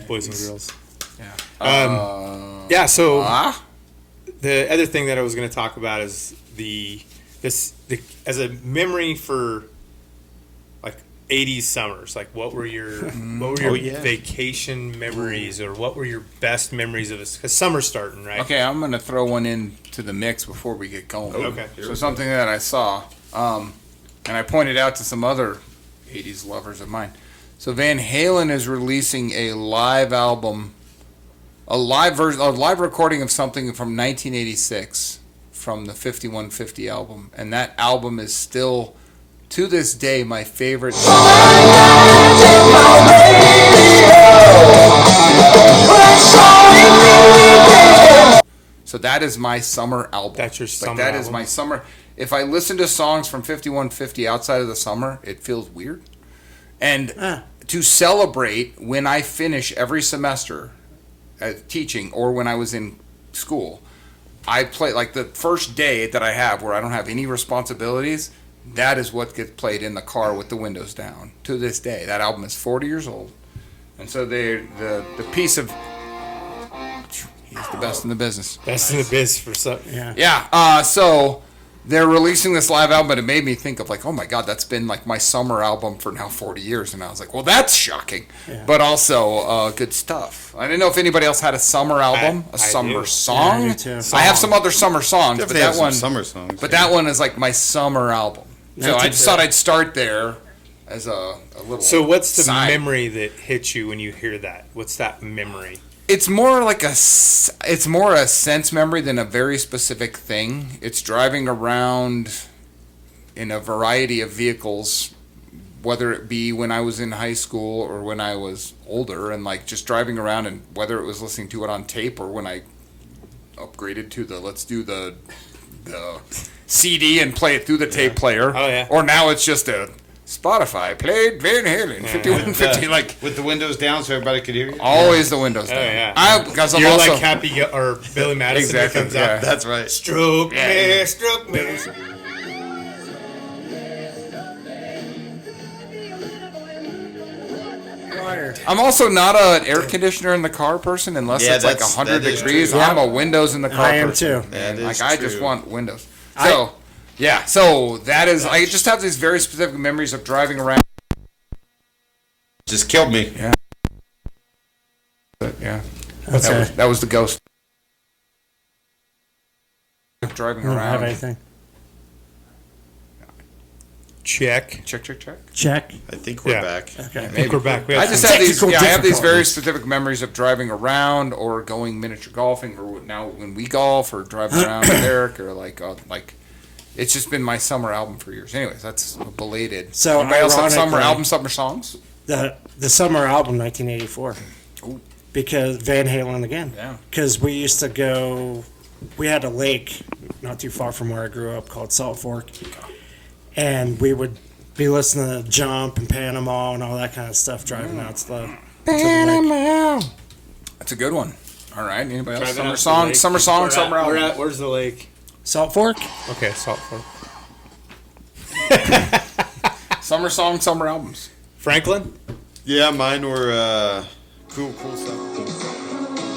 boys and girls. Yeah. So the other thing that I was going to talk about is the as a memory for like 80s summers. Like, what were your vacation memories, or what were your best memories of this? Because summer's starting, right? Okay, I'm going to throw one into the mix before we get going. Okay. So something that I saw, and I pointed out to some other 80s lovers of mine. So Van Halen is releasing a live album, a live recording of something from 1986 from the 5150 album, and that album is still, to this day, my favorite. So that is my summer album. That's your summer That album? is my summer. If I listen to songs from 5150 outside of the summer, it feels weird. And to celebrate when I finish every semester teaching, or when I was in school, I play, like, the first day that I have where I don't have any responsibilities, that is what gets played in the car with the windows down. To this day, that album is 40 years old. And so the piece of... He's the best in the business. Best in the biz for some. Yeah. Yeah. So they're releasing this live album, but it made me think of, like, oh my God, that's been like my summer album for now 40 years. And I was like, well, that's shocking, but also good stuff. I didn't know if anybody else had a summer album, a summer song. Yeah, I do too. I have some other summer songs, Definitely but have that some one, summer songs. but that one is like my summer album. So I just thought I'd start there as a little. So what's the side. memory that hits you when you hear that? What's that memory? It's more like a sense memory than a very specific thing. It's driving around in a variety of vehicles, whether it be when I was in high school or when I was older, and like just driving around, and whether it was listening to it on tape or when I upgraded to let's do the CD and play it through the tape player. Oh, yeah. Or now it's just a Spotify played Van Halen 5150, like with the windows down so everybody could hear you. always the windows down. yeah. Because I'm You're also like Happy or Billy Madison Exactly, that comes yeah. out. That's right. Stroke me, stroke me. I'm also not an air conditioner in the car person unless Yeah, it's like that's- 100 that is degrees. true. I'm a windows in the car I am person. too. That Like is I just true. want windows. So yeah, so that is. I just have these very specific memories of driving around. Just killed me. Yeah. Okay. That was the ghost. Driving I don't have around. anything. Check. Check. Check. I think we're Yeah. back. Okay. I think we're back. We I have just some- have these. technical Yeah, I have these very difficulties. specific memories of driving around or going miniature golfing, or now when we golf or driving around with Eric, or like it's just been my summer album for years. Anyways, that's a belated. So, anybody else have summer ironically- album, summer songs? The summer album, 1984. Ooh. Because Van Halen again. Yeah. Because we used to go, we had a lake not too far from where I grew up called Salt Fork. And we would be listening to Jump and Panama and all that kind of stuff driving out to the lake. Panama. That's a good one. All right. Anybody else? Driving out Summer to the song, lake. summer song, summer album. Where's the lake? Salt Fork? Okay, Salt Fork. Summer song, summer albums. Franklin? Yeah, mine were cool stuff.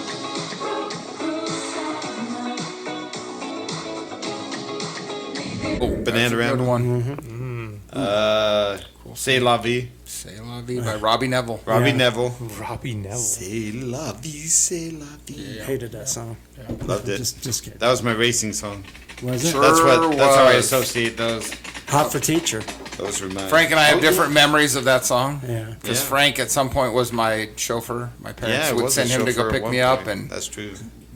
Oh, Banana that's a good Ramble. one. C'est la vie. C'est la vie by Robbie Neville. Robbie Yeah. Neville. Robbie Neville. C'est la vie, c'est la vie. Hated that song. Loved it. Just kidding. That was my racing song. Was it? Sure. That's how I was. associate those. Hot for Teacher. Those were mine. Frank and I have different memories of that song. Yeah. Because Yeah. Frank at some point was my chauffeur. My parents Yeah, it would was send a him to go chauffeur at pick one me up, point. and That's true.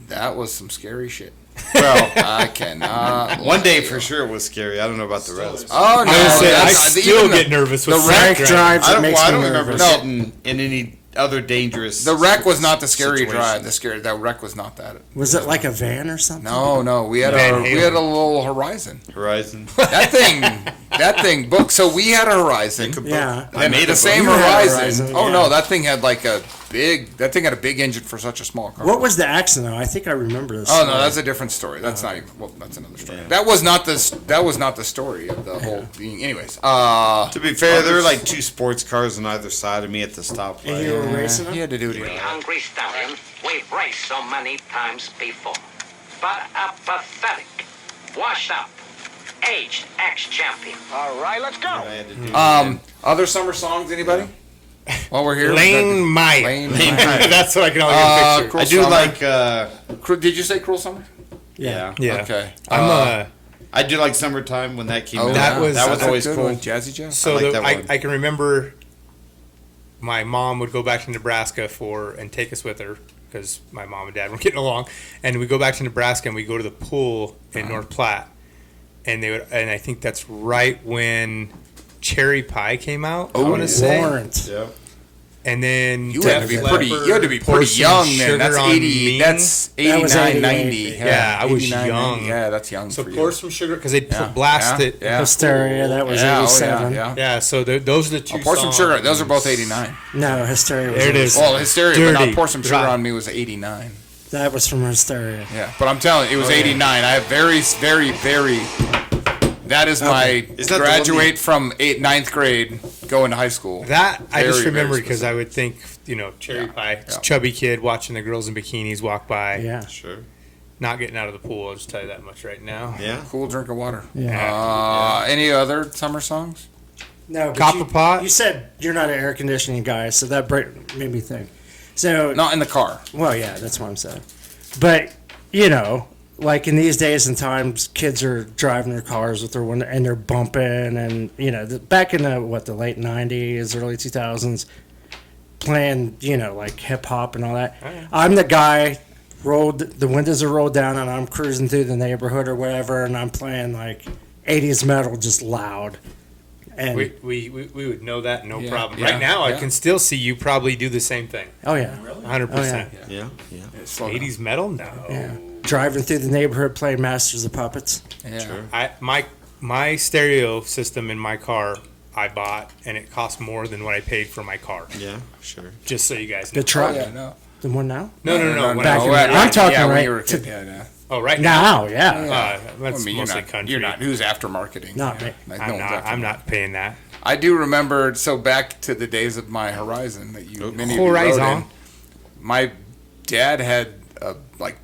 that was some scary shit. Well, I cannot. One day for sure it was scary. I don't know about the rest. Oh no! I was say, I that's- still even the- get nervous with the Frank Frank driving. drives, I it don't, makes well, I me don't remember nervous. getting in any other dangerous. The wreck was not the scary situation. drive. That wreck was not that. Was it like a van or something? No. We had Van we Halen. had a little Horizon. Horizon. That thing booked. So we had a Horizon. Yeah. And made the a same book. You had a Horizon. Horizon, Oh yeah. no, that thing had like a big. That thing had a big engine for such a small car. What was the accident? Though? I think I remember this. Oh story. no, that's a different story. That's not even. Well, that's another story. That was not the story of the whole thing. Anyways, To be fair, there were like 2 sports cars on either side of me at the stoplight. And you were racing them? he had to do it. We hungry stallions, we've raced so many times before. But a pathetic, washed up, aged ex-champion. All right, let's go. I had to do Other summer songs, anybody? While we're here, Lane Meyer. Lane Meyer. That's what I can only get a picture. Cruel I do Summer. like. Did you say Cruel Summer? Yeah. Yeah. Okay. I do like Summertime when that came Oh, out. That was- that was that's a always good cool. one. Jazzy Jazz. So I like the, that one. I can remember my mom would go back to Nebraska and take us with her because my mom and dad were getting along, and we go back to Nebraska and we go to the pool in North Platte, and I think that's right when Cherry Pie came out. I want to say, Warrant. Yep. and then You had to be Def pretty. Leppard, You had to be Pour pretty Some young Sugar then. That's on 80. Me. That's That was 89, 88. 90. Yeah, I was 89, young. 90. Yeah, that's young So for pour you. some sugar because they Yeah, blast yeah, it. Yeah. Hysteria, that was Yeah, oh, 87. yeah. Yeah, so those are the two. Pour some songs. sugar. Those are both 89. No, Hysteria was There it is. Well, Hysteria, but Dirty. not Pour Some Sugar Right. on Me was 89. That was from Hysteria. Yeah, but I'm telling you, it was 89. I have very. That is my Is that the graduate from 9th grade going to high school. That I just Very, very remembered because specific. I would think, Cherry Yeah, Pie, yeah. chubby kid watching the girls in bikinis walk by, Yeah. Sure. not getting out of the pool. I'll just tell you that much right now. Yeah. Cool drink of water. Yeah. Any other summer songs? No, but Copper you, Pot? You said you're not an air conditioning guy, so that made me think. So, Not in the car. well, yeah, that's what I'm saying. But, like in these days and times, kids are driving their cars with their window and they're bumping, and back in the late '90s, early 2000s, playing like hip hop and all that. I'm the guy. The windows are rolled down and I'm cruising through the neighborhood or whatever, and I'm playing like '80s metal just loud. And We would know that, no Yeah, problem. yeah, Right now, yeah. I can still see you probably do the same thing. oh yeah, 100%. Yeah. Yeah. Slow down. 80s metal? No. yeah, driving through the neighborhood playing Masters of Puppets. Yeah. Sure. My stereo system in my car I bought, and it cost more than what I paid for my car. Yeah. Sure. Just so you guys know. The truck, Oh, yeah, no. the one now. No. When Back I- in Right, the- I'm talking yeah, when right you were a kid, to- yeah, yeah. Oh, right now? Now, yeah. That's I mean, you're mostly not, country. you're not. Who's aftermarketing? Not me. Like, I'm no one's not. I'm aftermarketing. not paying that. I do remember. So back to the days of my Horizon that many of you Horizon. rode in. My dad had a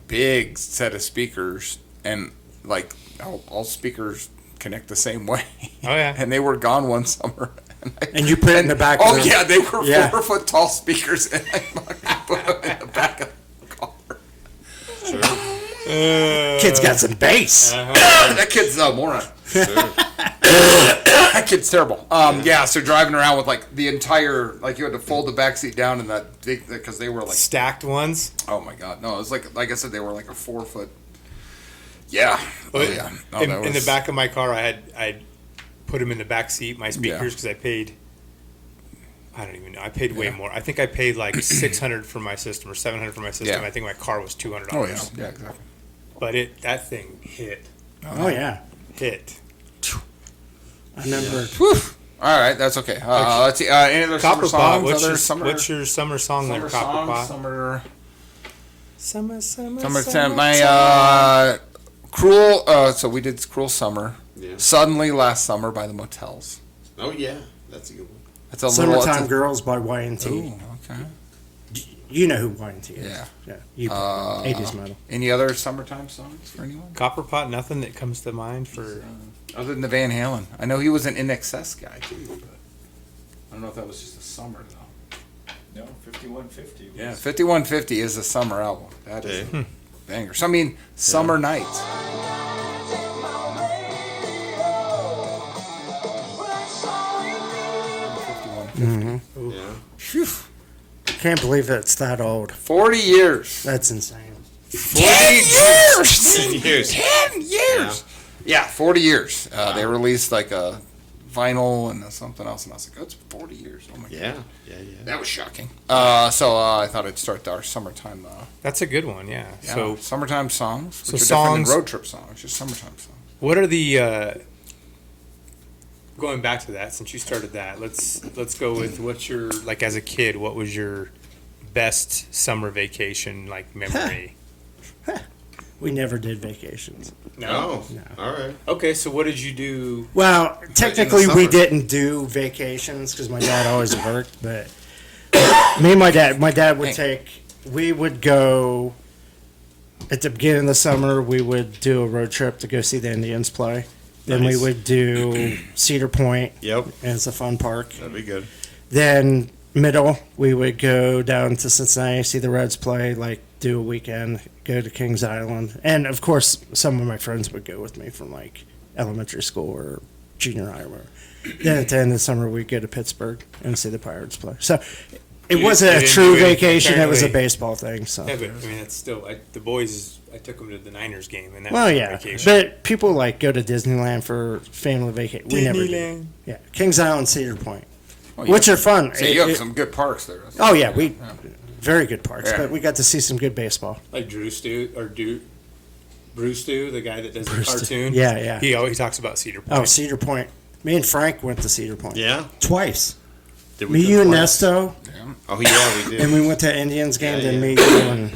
big set of speakers, and all speakers connect the same way. Oh, yeah. And they were gone one summer. And you put it in the back. Oh of the, yeah, they were Yeah. 4 foot tall speakers, and I fucking put them in the back of the car. Kid's got some bass. That kid's a moron. That kid's terrible. Yeah, so driving around with the entire, you had to fold the back seat down in that big, because they were Stacked ones. oh my god, no, it was like I said, they were a 4 foot. Yeah. Oh But yeah. No, in, that in the was- back of my car, I put them in the back seat, my speakers, because I paid. I don't even know. I paid way more. I think I paid $600 for my system or $700 for my system. Yeah. I think my car was $200. Oh yeah. Yeah, exactly. But that thing hit. Oh yeah. I remember. Whew. All right, that's okay. Let's see. Any other Copper summer Pot. songs? What's Other your, summer, what's your summer song summer there, Copper songs? Pot? Summer. Summer. Summertime. My Cruel. So we did Cruel Summer. Yeah. Suddenly Last Summer by the Motels. Oh yeah. That's a good one. It's a Summertime little. Girls by Y&T. Ooh, okay. You know who Y&T is. Yeah. Yeah. You 80s metal. Any other summertime songs for anyone? Copper Pot. Nothing that comes to mind for. Other than the Van Halen. I know he was an In Excess guy too, but I don't know if that was just a summer though. No, 5150. was- Yeah, 5150 is a summer album. That is Okay. a banger. So I mean, Summer Nights. Yeah. Phew. Can't believe it's that old. 40 years. That's insane. 10 years. 10 years. 10 years. Yeah, 40 years. They released a vinyl and something else, and I was like, that's 40 years. Oh my god. Yeah. Yeah. That was shocking. So I thought I'd start our summertime. That's a good one. Yeah. Yeah, So, summertime songs. so Which are different songs- than road trip songs. Just summertime songs. what are the? Going back to that, since you started that, let's go with what's your as a kid. What was your best summer vacation like memory? We never did vacations. No. All right. Okay, so what did you do? Well, technically, we summer. didn't do vacations because my dad always worked. But me and my dad would we would go at the beginning of the summer. We would do a road trip to go see the Indians play. Then we Nice. would do Cedar Point, Yep. and it's a fun park. That'd be good. Then middle, we would go down to Cincinnati, see the Reds play, like do a weekend, go to Kings Island. And of course, some of my friends would go with me from like elementary school or junior high or whatever. Then at the end of the summer, we'd go to Pittsburgh and see the Pirates play. So it You wasn't a didn't true do it, vacation, it was a apparently. baseball thing. So. Yeah, but I mean, that's still the boys. I took them to the Niners game, and that Well, was yeah, a vacation. but people like go to Disneyland for family vacation. We never did. Disneyland. Yeah, Kings Island, Cedar Point, Oh, which are fun. So you have It- some good parks there. Oh yeah, very good parks, Yeah. but we got to see some good baseball. Like Bruce Stew, the guy that does Bruce the Stew. cartoon. Yeah, yeah. He always talks about Cedar Point. Oh, Cedar Point. Me and Frank went to Cedar Point. Yeah. Twice. Did Me, go you, and twice? Nesto, Oh yeah, we did. and we went to Indians game. Yeah, Then yeah. me, you, and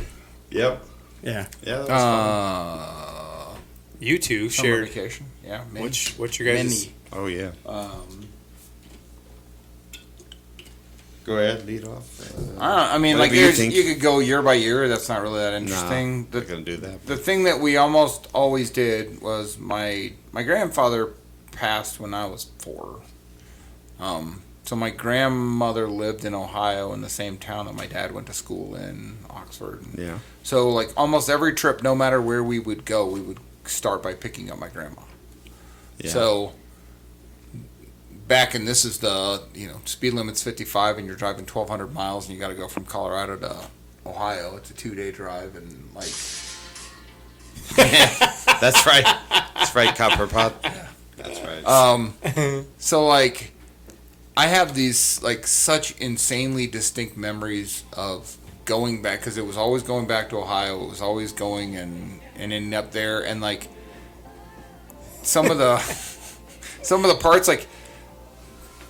Yep. yeah. Yeah. That was fun. You two Summer shared. vacation. Yeah. Many. What's your guys'? Many. Oh yeah. Um, Go ahead. Lead off. I mean, Whatever like you you think. could go year by year. That's not really that Nah, interesting. not gonna do that. The thing that we almost always did was my grandfather passed when I was 4. So my grandmother lived in Ohio in the same town that my dad went to school in, Oxford. Yeah. So like almost every trip, no matter where we would go, we would start by picking up my grandma. Yeah. So back in this is the speed limit's 55 and you're driving 1,200 miles and you got to go from Colorado to Ohio. It's a 2-day drive and like That's right. That's right. Copper pot. Yeah. That's right. So like I have these like such insanely distinct memories of going back because it was always going back to Ohio. It was always going and ending up there and like some of the parts like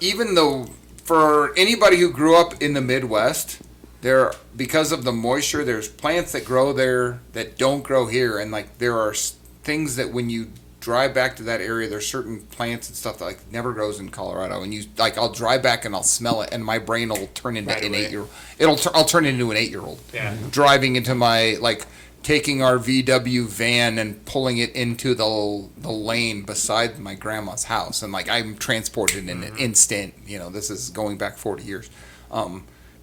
even though for anybody who grew up in the Midwest, there because of the moisture, there's plants that grow there that don't grow here, and like there are things that when you drive back to that area, there's certain plants and stuff that like never grows in Colorado, and you like I'll drive back and I'll smell it, and my brain will turn into Right an away. 8-year-old. I'll turn into an 8-year-old. Yeah. Driving into my like taking our VW van and pulling it into the lane beside my grandma's house, and like I'm transported in an instant. This is going back 40 years,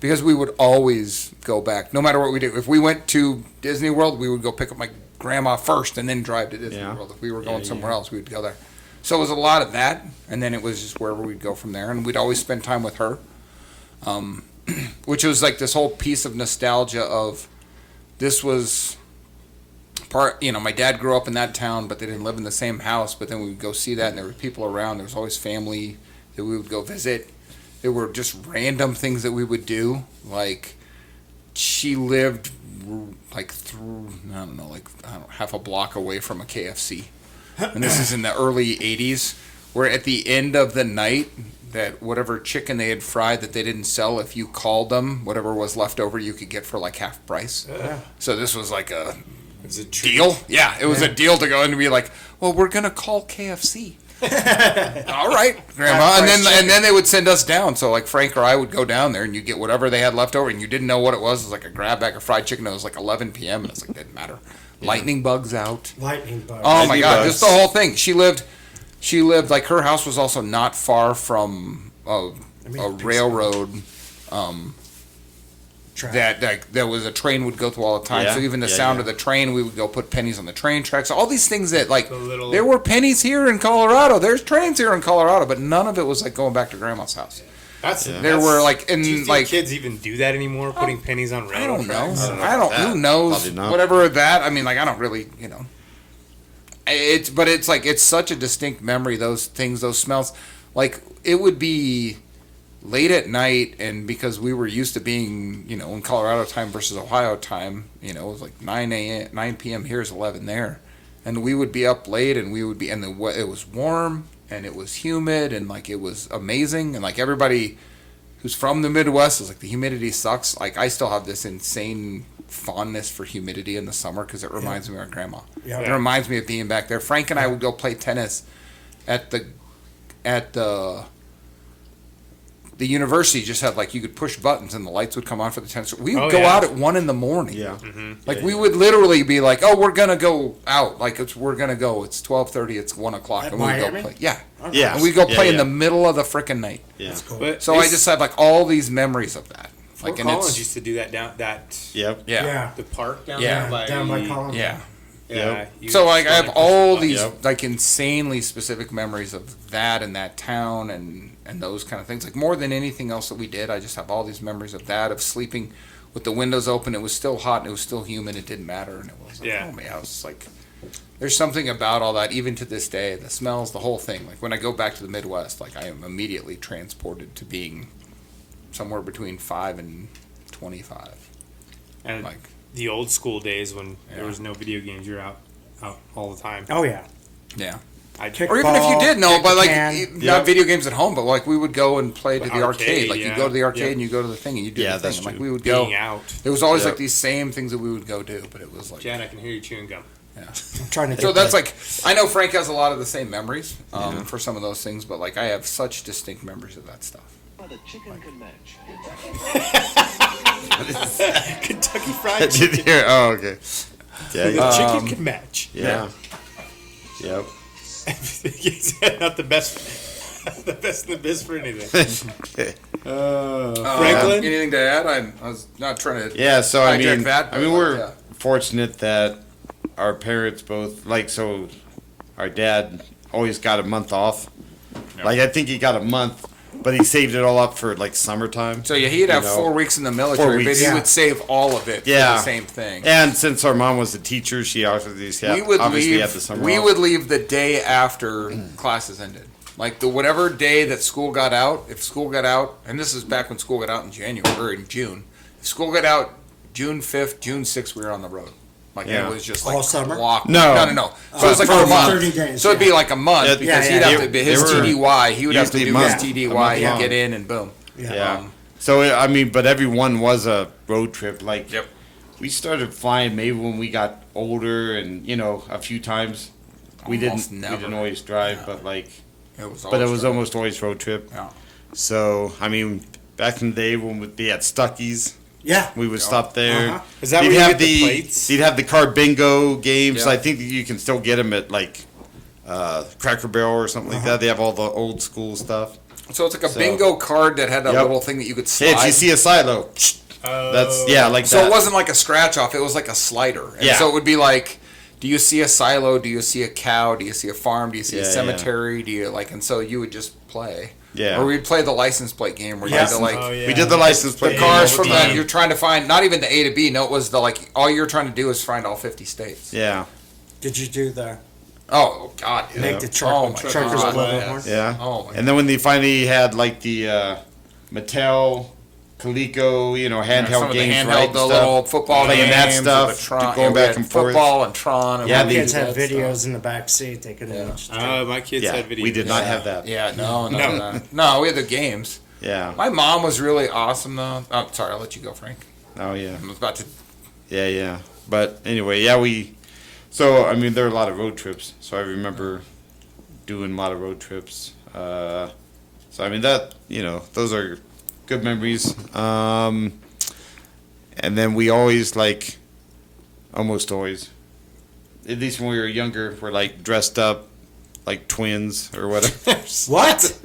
because we would always go back, no matter what we do. If we went to Disney World, we would go pick up my grandma first and then drive to Disney Yeah. World. If we were going somewhere else, we would go there. So it was a lot of that, and then it was just wherever we'd go from there, and we'd always spend time with her, which was like this whole piece of nostalgia of this was part. My dad grew up in that town, but they didn't live in the same house. But then we would go see that, and there were people around. There was always family that we would go visit. There were just random things that we would do, like she lived like through half a block away from a KFC, and this is in the early 80s, where at the end of the night that whatever chicken they had fried that they didn't sell, if you called them, whatever was left over you could get for like half price. So this was like a It's a treat. deal. Yeah, it was a deal to go in and be like, well, we're gonna call KFC. All right, Grandma, and then they would send us down. So like Frank or I would go down there, and you get whatever they had left over, and you didn't know what it was. It was like a grab bag of fried chicken. It was like 11 p.m. and it's like didn't matter. Lightning bugs out. Lightning bug. Oh my Lightning God, bugs. just the whole thing. She lived like her house was also not far from a railroad. That was a train would go through all the time. Yeah, So even the yeah, sound yeah. of the train, we would go put pennies on the train tracks. All these things that like The little- there were pennies here in Colorado. There's trains here in Colorado, but none of it was like going back to Grandma's house. There were like do you think like kids even do that anymore? Putting pennies on I railroad don't know. tracks? I don't. Who knows? Probably not. Whatever that. I mean, like I don't really. It's like it's such a distinct memory. Those things, those smells. Like it would be late at night, and because we were used to being, in Colorado time versus Ohio time, it was like 9 p.m. here is 11 there, and we would be up late, and we would be, and it was warm, and it was humid, and like it was amazing, and like everybody who's from the Midwest, is like, the humidity sucks. Like, I still have this insane fondness for humidity in the summer because it reminds me of my grandma. Yeah. It reminds me of being back there. Frank and I would go play tennis at the university. Just had, like, you could push buttons and the lights would come on for the tennis. We would go out at 1 a.m. Yeah. Like, we would literally be like, oh, we're gonna go out. Like, we're gonna go. It's 12:30. It's 1 o'clock, At and we go Miami? play. Yeah, Yeah. and we go Yeah, play in yeah. the middle of the frickin' night. Yeah. That's cool. But So I just had like all these memories of that. Fort Like, and Collins it's used to do that down that Yep. yeah. the park down Yeah. there by Down by Colin. Yeah. Yeah. you So like I have still all push the these Yep. like insanely specific memories of that and that town and those kind of things. Like more than anything else that we did, I just have all these memories of that, of sleeping with the windows open. It was still hot and it was still humid. It didn't matter, and it was like, Yeah. oh man, I was like, there's something about all that, even to this day, the smells, the whole thing. Like when I go back to the Midwest, like I am immediately transported to being somewhere between 5 and 25. And Like the old school days when Yeah. there was no video games, you're out all the time. Oh yeah. yeah. I Or even if you did know, kick but the like can. not video games at home, but like we would go and play to the arcade. Arcade, Like you yeah. go to the arcade Yep. and you go to the thing and you do Yeah, the thing. that's And, like true. we would being go. out. There was always Yep. like these same things that we would go do, but it was like Jan, I can hear you chewing gum. I'm trying to. so get that's that. like I know Frank has a lot of the same memories for some of those things, but like I have such distinct memories of that stuff. The chicken can match. Kentucky Fried Chicken. Yeah, oh, okay. Yeah. The Yeah. chicken can match. Yeah. Yep. Not the best. The best in the biz for anything. Franklin, Franklin? anything to add? I was not trying to. Yeah, so I hijack mean, that, I mean, but, we're yeah. fortunate that our parents both like. So, our dad always got a month off. Like I think he got a month, but he saved it all up for like summertime. So yeah, he'd have You know, 4 weeks in the military, but weeks. he Yeah. would save all of it Yeah. for the same thing. And since our mom was a teacher, she obviously obviously had the summer we off. would leave the day after classes ended. Like the whatever day that school got out, if school got out, and this is back when school got out in January or in June. If school got out June 5th, June 6th, we were on the road. Like Yeah. it was just like All summer? clock. No. No. So it was like for a month. 30 days, So it'd be like a month Yeah. because Yeah, he'd yeah. have to be his They were TDY. He would have to usually do a his month. TDY A month and long. get in and boom. Yeah. So I mean, but every one was a road trip. Like, Yep. we started flying maybe when we got older, and a few times we Almost didn't never. we didn't always drive, but like, It was but it was always almost always road trip. Yeah. So I mean, back in the day when we'd be at Stuckey's, Yeah. we would stop there. Uh-huh. Is that They'd where you have get the plates? They'd have the card bingo games. Yeah. I think that you can still get them at like Cracker Barrel or something like that. They have all the old school stuff. So it's like a So- bingo card that had that Yep. little thing that you could slide. Hey, if you see a silo, that's like So that. it wasn't like a scratch off; it was like a slider. And Yeah. so it would be like, do you see a silo? Do you see a cow? Do you see a farm? Do you see a Yeah, cemetery? Do you like? And so you would just play. Yeah. Or we'd play the license plate game where you Yeah. had to like Oh, yeah. We did the license the plate. cars game from all the the. time. You're trying to find not even the A to B. No, it was the like all you're trying to do is find all 50 states. Yeah, Did you do the Oh God! Yeah. make the Oh my truckers God, blow the yes. horn? yeah. Oh my And then when they finally had like the Mattel, Coleco, Some handheld of the games, handheld, right? the and little stuff. football Playing that games, stuff, the Tron, going we back had and forth. football and Tron. And Yeah, we they- Kids had did that videos in the back seat. They could watch. My kids Yeah, had videos. we did not have that. Yeah, no, we had the games. Yeah. My mom was really awesome, though. Oh, sorry, I'll let you go, Frank. Oh yeah. I was about to. Yeah. But anyway, yeah, so I mean, there were a lot of road trips. So I remember doing a lot of road trips. So I mean that those are good memories. And then we always almost always, at least when we were younger, we're dressed up like twins or whatever. What?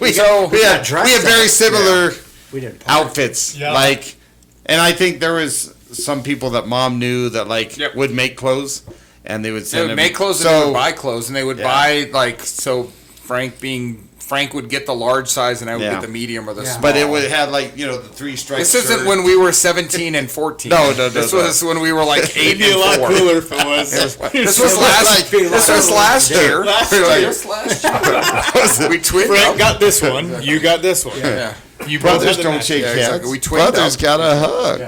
we So- had dressed very up. similar We didn't. outfits. Yeah. And I think there was some people that mom knew that Yep. would make clothes, and they would They send would them. make clothes and they would buy clothes, and they would Yeah. buy so Frank would get the large size, and I would Yeah. get the medium or the Yeah. small. But it would have the 3 stripes. This isn't when we were 17 and 14. No. This was when we were like 8 It'd be a and lot 4. cooler if it was. This was last. This was last year. Last We were like, year. "This last year." We twinned Frank up. got this one. You got this one. Yeah. You both brothers had the don't match. shake Yeah, hands. exactly. We twinned brothers up. got a hug.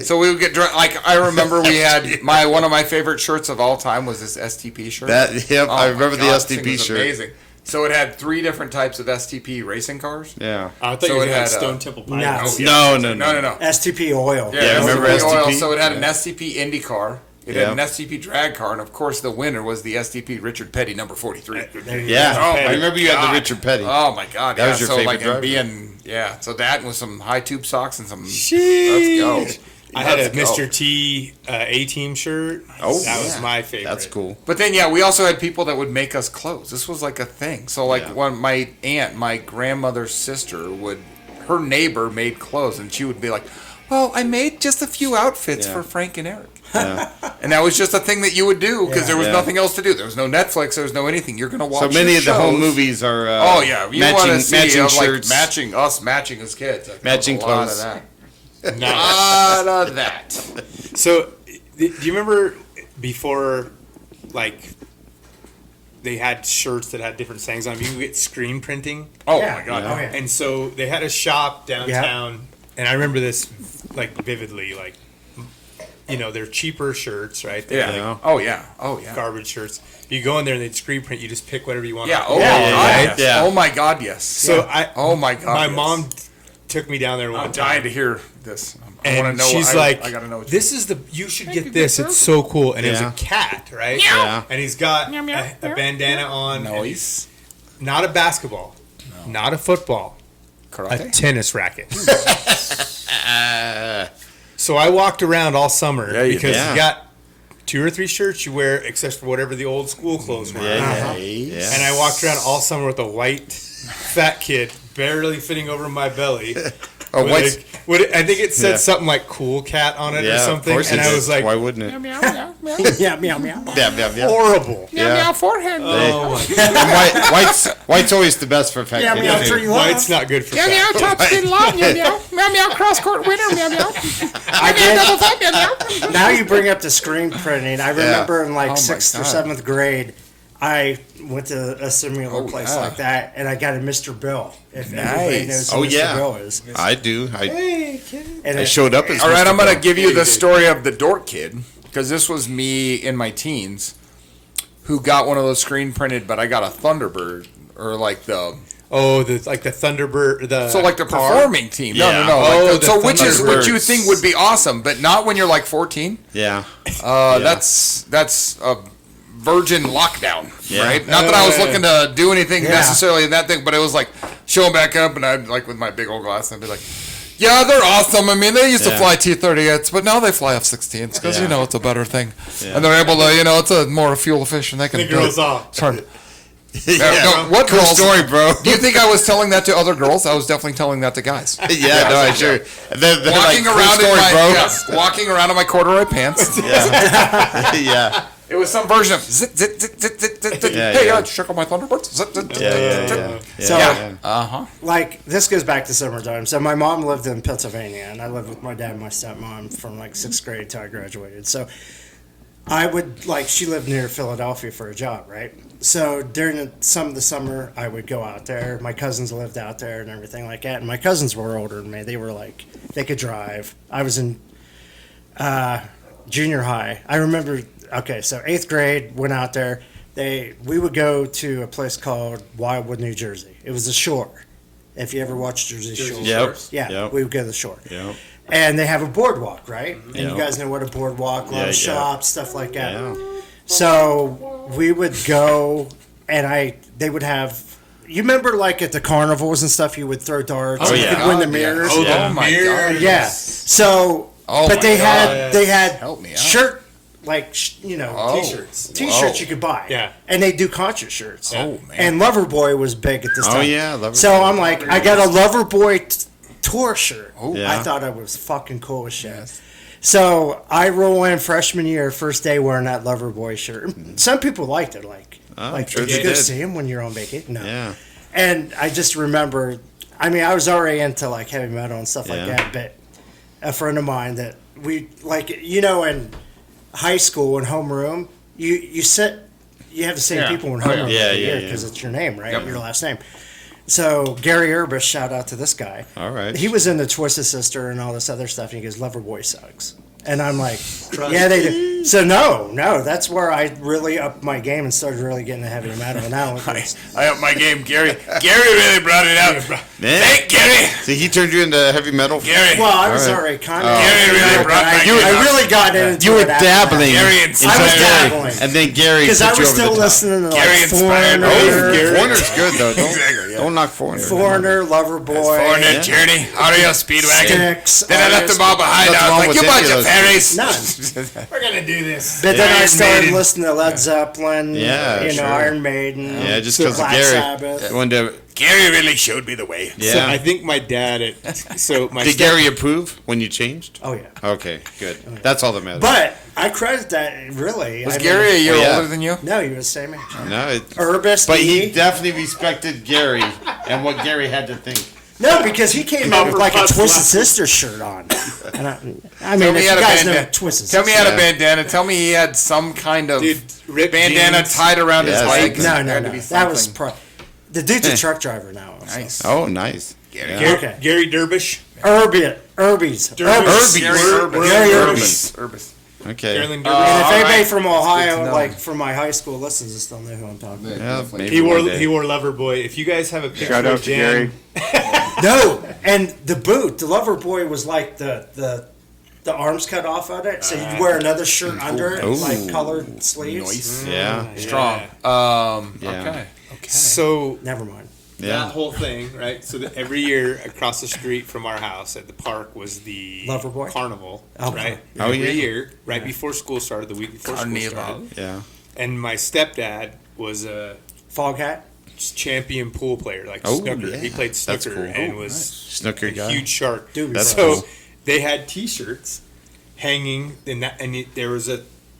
So we would get drunk. Like I remember, we had one of my favorite shirts of all time was this STP shirt. I Oh my remember the God, this thing STP was shirt. Amazing. So it had 3 different types of STP racing cars. Yeah. I thought So you it had had, Stone Temple no. Pilots. No. No. STP oil. Yeah, remember oil. STP? So it had an Yeah. STP Indy car. It Yeah. had an STP drag car, and of course the winner was the STP Richard Petty number 43. There you Yeah. go. Oh, I remember you had God. the Richard Petty. Oh my God! That Yeah, was your so favorite like driver. and being so that with some high tube socks and some. Sheesh. Let's go. I had a Let's go. Mr. T A-Team shirt. Oh, that was yeah. my favorite. That's cool. But then we also had people that would make us clothes. This was like a thing. So like Yeah. when my aunt, my grandmother's sister, her neighbor made clothes, and she would be like, "Well, I made just a few outfits Yeah. for Frank and Eric." Yeah. And that was just a thing that you would do because Yeah. there was Yeah. nothing else to do. There was no Netflix. There was no anything. You're gonna watch. So many your of the home shows. movies are Oh yeah, you want to matching, see matching of, like, shirts. matching as kids. Like, Matching there was a lot clothes. of that. Nice. Lot of that. So, do you remember before, like, they had shirts that had different sayings on them? You could get screen printing. Oh Yeah. my God. Oh, yeah. And so they had a shop downtown, and I remember this, like, vividly. Like, they're cheaper shirts, right? They're Yeah. like Oh yeah. Oh yeah. garbage shirts. You go in there and they'd screen print. You just pick whatever you want. Yeah. off Oh the my wall, God. right? Yes. Yeah. Oh my God. Yes. So Oh my God. my yes. mom took me down there one I'm dying time. to hear this. I want And to know. she's I like, gotta know. What "This is you should get this. It's so cool." And it was Yeah. a cat, right? Yeah. And he's got a bandana on. and noise. not a basketball, not a football, a Karate. tennis racket. So I walked around all summer Yeah, you because did. you got 2 or 3 shirts you wear, except for whatever the old school clothes were. Yeah. And I walked around all summer with a white fat kid barely fitting over my belly. Oh, With white. I think it said Yeah. something like "cool cat" on it or Yeah, something, of course and it I is. was like, why wouldn't it? Yeah, meow, meow. Yeah. horrible. Yeah. Forehead. Oh my White's always the best for fat Yeah, kids. meow, too. tree White's not good for fat. top spin long. Meow cross court winner. Meow. I did. Now you bring up the screen printing. I remember in like Oh, my 6th or God. 7th grade, I went to a similar Oh, place yeah. like that, and I got a Mr. Bill. If everybody Nice. knows who Oh, Mr. yeah. Bill is. I do. And I it- showed up as All right, Mr. I'm gonna Bill. give you Yeah, the you did. story of the dork kid because this was me in my teens who got one of those screen printed, but I got a Thunderbird or like the Oh, the Thunderbird, the the car? performing team. No. Yeah. Oh, Like the so which is what you Thunderbirds. think would be awesome, but not when you're like 14. Yeah. That's a virgin lockdown, Yeah. right? Not that I was looking to do anything Yeah. necessarily in that thing, but it was like showing back up, and I'd like with my big old glass, and I'd be like, "Yeah, they're awesome. I mean, they used to Yeah. fly T-38s, but now they fly F-16s because Yeah. it's a better thing, Yeah. and they're able to, it's a more fuel efficient. They can The do girls it. off. Sorry. Yeah. No, what Cool girls? story, bro. Do you think I was telling that to other girls? I was definitely telling that to guys. Yeah, no, I sure. They're Walking like, around cool story, in my bro. yes, walking around in my corduroy pants. Yeah. It was some version of zit zit zit zit zit zit. zit. Yeah, Hey, yeah. check out my Thunderbirds. Zit, zit, zit, Yeah, zit, zit. yeah. So- Yeah. like this goes back to summertime. So my mom lived in Pennsylvania, and I lived with my dad and my stepmom from like 6th grade till I graduated. So I would she lived near Philadelphia for a job, right? So during some of the summer, I would go out there. My cousins lived out there and everything like that. And my cousins were older than me. They were they could drive. I was in junior high. I remember. Okay, so 8th grade, went out there. We would go to a place called Wildwood, New Jersey. It was the shore. If you ever watched Jersey Shore. Yep. Yeah, Yep. we would go to the shore. Yep. And they have a boardwalk, right? And you Yep. guys know what a boardwalk, a lot Yeah, of yeah. shops, stuff like that. Yeah. So we would go, and they would have. You remember, at the carnivals and stuff, you would throw darts. Oh, and yeah. you could win the God, yeah. mirrors. Oh, Yeah. the my mirrors. God. Yeah. So, Oh but my they God. had Help me out. shirt Oh. T-shirts. T-shirts Whoa. you could buy. Yeah. And they do concert shirts. Oh, man. And Loverboy was big at this Oh, time. yeah, Loverboy. So I'm like, I got a Loverboy tour shirt. Yeah. I thought I was fucking cool as shit. So I roll in freshman year, first day wearing that Loverboy shirt. Some people liked it. I'm sure did you they go did. see him when you're on vacation? No. Yeah. And I just remember, I mean, I was already into heavy metal and stuff like Yeah. that, but a friend of mine that we in high school in homeroom, you sit, you have the same Yeah. people in Oh, yeah. homeroom Yeah, every yeah, year yeah. because it's your name, right? Yep. Your last name. So Gary Urbis, shout out to this guy. All right. He was in the Twisted Sister and all this other stuff, and he goes, Loverboy sucks. And I'm like, yeah, they do. So no, that's where I really upped my game and started really getting the heavy metal. Now I upped my game, Gary. Gary really brought it out. Man. Thank Gary. See, he turned you into heavy metal. Gary. well, I was All right. already kind of. Gary really brought my game I out. really got into You were it after that. dabbling. Gary I inspired. was dabbling. And then Gary Because I put you was over still the top. listening to Gary like inspired me. Foreigner, Foreigner's good though. Exactly, yeah. Don't knock Foreigner. Foreigner, Loverboy, Foreigner, Yeah. Journey, REO Speedwagon. Sticks. Then I left them all behind. Nothing I wrong was like, with you any bunch of of those fairies. None. We're gonna do this. But then I Iron started Maiden. listening to Led Zeppelin. Yeah, you know, sure. Iron Maiden. Yeah, just because of Black Gary. Sabbath. One day, Gary really showed me the way. yeah. So I think my dad. My Did Gary approve when you changed? Oh yeah. Okay, good. That's all that matters. But I credit that really. Was I mean, Gary a year Oh, yeah. older than you? No, he was the same age. no, Urbis. but D. he definitely respected Gary and what Gary had to think. No, because he came in with like a Copperpot Twisted glasses. Sister shirt on. And I mean, Tell me if he you had a guys know bandana. Twisted Tell me he Sister. had a bandana. Tell me he had some kind of Dude, ripped bandana jeans. tied around Yeah, his leg. No, There no, had to no. be That was something. the dude's a truck driver now. So. Nice. Oh, nice. Gary. Yeah. Gary, Okay. Gary Derbish. Urbies. Derbish. Gary Urbis. Gary Urbis. Urbis. Okay. Carolyn Derbish. And if all anybody right. from to Ohio, know. like from my high school, listens, to still know who I'm talking about. Yeah, maybe He wore one day. Loverboy. If you guys have a picture Shout out of to Jan, Gary. No, and the boot, the lover boy was like the arms cut off of it, so you'd wear another shirt under it, Ooh. like colored sleeves. Nice. Yeah. Strong. Yeah. Okay. so Never mind. that Yeah. whole thing, right? So that every year across the street from our house at the park was the Loverboy? carnival, Oh, right? Oh, every yeah. year, right before school started, the week before school Carnival. started. Yeah. And my stepdad was a Fog hat. champion pool player, like Oh, snooker. yeah. He played That's snooker cool. and Oh, was Snooker a guy. huge shark. Dude, That's So cool. they had T-shirts hanging, there was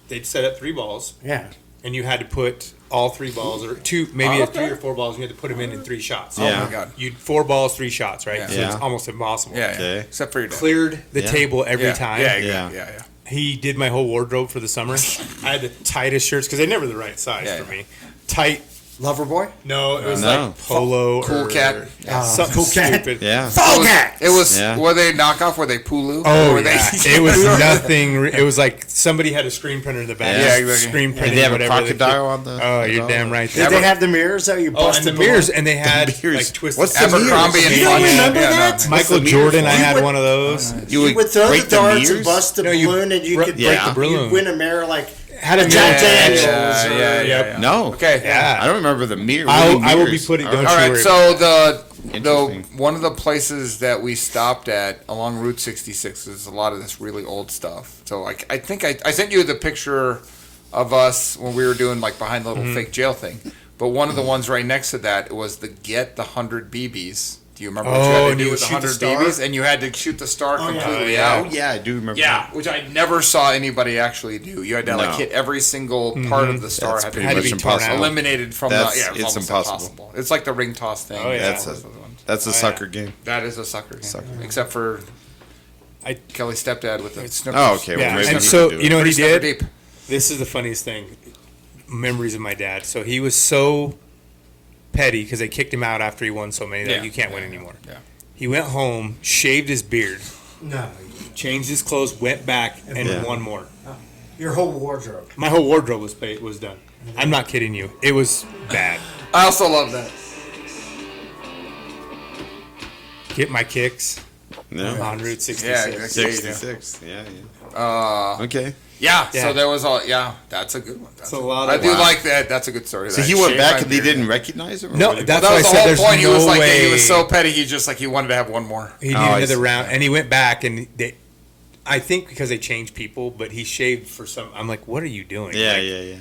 they'd set up 3 balls, Yeah. and you had to put all 3 balls, or 2, maybe 3 or 4 balls, and you had to put them in 3 shots. Yeah. Oh my God. You'd 4 balls, 3 shots, right? Yeah. So Yeah. it's almost impossible. Yeah. Okay. Except for your dad. Cleared the Yeah. table every yeah. time. Yeah. Yeah. Yeah. Yeah. He did my whole wardrobe for the summer. I had the tightest shirts because they're never the right size Yeah, for yeah. me. Tight. Lover boy. No, it was No. like polo Cool or cat. something Cool cat. stupid. Yeah. Fog hat. It was. Yeah. Were they knockoff? Were they Pulu? Oh, were yeah. It was nothing. It was like somebody had a screen printer in the back. Yeah, exactly. Screen Did printing they have a whatever they crocodile on the? Oh, you're on damn the- right. Did they have the mirrors that you Oh, busted and the mirrors, and they had mirrors. like twisted. What's the Abercrombie and You don't Fun. remember Yeah, that? no. Michael What's the Jordan, mirrors? I had would- one of those. You would throw the break the darts mirrors? and bust the No, you balloon, and you could break break the balloon. You'd win a mirror like Had a Jack mirror. Daniels. Yeah. No. Okay. Yeah. I don't remember the mirror. I will be mirrors. putting. Don't All you right. worry. So the Interesting. one of the places that we stopped at along Route 66 is a lot of this really old stuff. So like I think I sent you the picture of us when we were doing like behind the little fake jail thing. But one of the ones right next to that was the Get the 100 BBs. Do you remember what you Oh, had to and do you with the shoot the 100 star? BBs? And you had to shoot the star completely yeah. out. Oh yeah, I do remember. Yeah, which I never saw anybody actually do. You had to like No. hit every single part of the star. That's had to pretty be Had to much be torn impossible. out. eliminated from That's- the. Yeah, it's almost impossible. It's like the ring toss thing. Oh, yeah. That's a sucker game. That is a sucker game. Sucker. Except for I- Kelly's stepdad with the snooker. Oh, okay. Well, Yeah, maybe and we so could do you know it. what he Snooker did? deep. This is the funniest thing. Memories of my dad. So he was so petty because they kicked him out after he won so many that Yeah. you can't win anymore. Yeah. He went home, shaved his beard, no, changed his clothes, went back, and Yeah. won more. your whole wardrobe. My whole wardrobe was done. I'm not kidding you. It was bad. I also love that. Get my kicks No. on Route 66. Yeah, exactly. 66. Yeah. Okay. Yeah, Yeah. so there was all. Yeah, that's a good one. That's a lot I of- do Wow. like that. That's a good story. So that he went shaved back my and they beard. didn't recognize him? Or No, what did that's That why I was the said whole there's point. He no was like way. he was so petty. He just like he wanted to have one more. He did Oh, I another see. round, and he went back, and I think because they changed people, but he shaved for some. I'm like, what are you doing? Yeah, Like, yeah.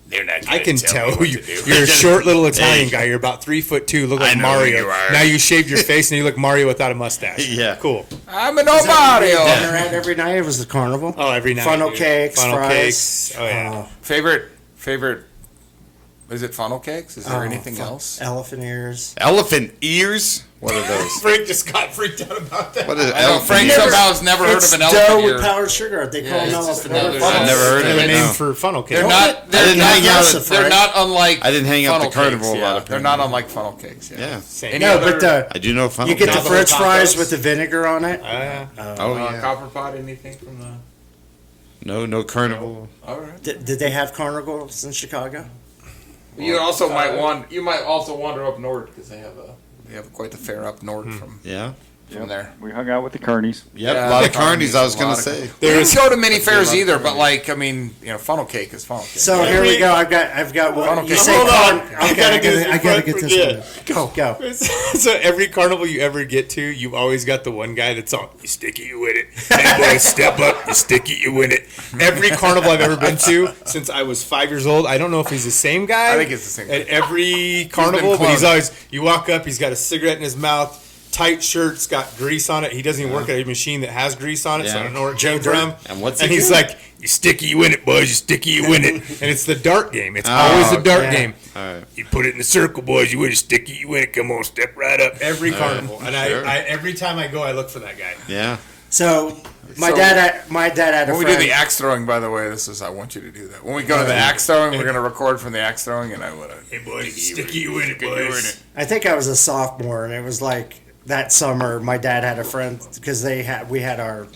They're not. I can me tell what you, to do. you're a short little Italian Hey. guy. You're about 3'2", look like I know who Mario. you are. Now you shaved your face and you look Mario without a mustache. Yeah. Cool. I'm an old Mario. Dinner at every night. It was the carnival. Oh, every night. Funnel dude. cakes, Funnel fries. cakes. Oh yeah. Favorite. Is it funnel cakes? Is there anything else? Elephant ears. Elephant ears? What are those? Frank just got freaked out about that. What is I know elephant Frank ears? somehow has never heard It's of an dough elephant with ear. powdered sugar. They call Yeah, them it's just elephant another- ears. I've never heard of Another it. name No. for funnel cakes. They're Don't not. get- They're didn't not. hang out aggressive, They're Frank. not unlike. I didn't hang out funnel the carnival cakes, a lot, yeah. They're not apparently. unlike funnel cakes. Yeah. Yeah. Same. Any No, other- but the I do know funnel you get the Navajo French fries tacos. with the vinegar on it. Yeah. Oh, yeah. Copper pot. Anything from the? No carnival. All right. Did they have carnivals in Chicago? You also might wander up north because they have quite the fair up north from Yeah. there. We hung out with the carnies. Yep. Yeah, a lot of the carnies. I was a gonna lot of- say. We didn't go to many fairs either, but like I mean, funnel cake is funnel cake. So here we go. I've got one. Funnel You cake. say Hold on. carn- I Okay, gotta I get this gotta before I get this forget. one. Go. So every carnival you ever get to, you've always got the one guy that's all, you stick it, you win it. Hey boys, step up, you stick it, you win it. Every carnival I've ever been to since I was 5 years old, I don't know if he's the same guy. I think it's the same guy. At every carnival, but he's cloned. always, you walk up, he's got a cigarette in his mouth, tight shirt's got grease on it. He doesn't even work at a machine that has grease on it, so I Yeah. don't know where it came from. And what's And he he's do? like, you sticky, you win it, boys, you sticky, you win it. And it's the dart game. It's always the dart yeah. game. All right. You put it in the circle, boys. You win it, sticky. You win it. Come on, step right up. Every carnival, and sure. I every time I go, I look for that guy. Yeah. So my So- dad had a When we friend. do the axe throwing, by the way, I want you to do that. When we go to the axe throwing, we're going to record from the axe throwing, and I want to. Hey, boys, sticky. You win it, You win boys. it. I think I was a sophomore, and it was like that summer. My dad had a friend because we had our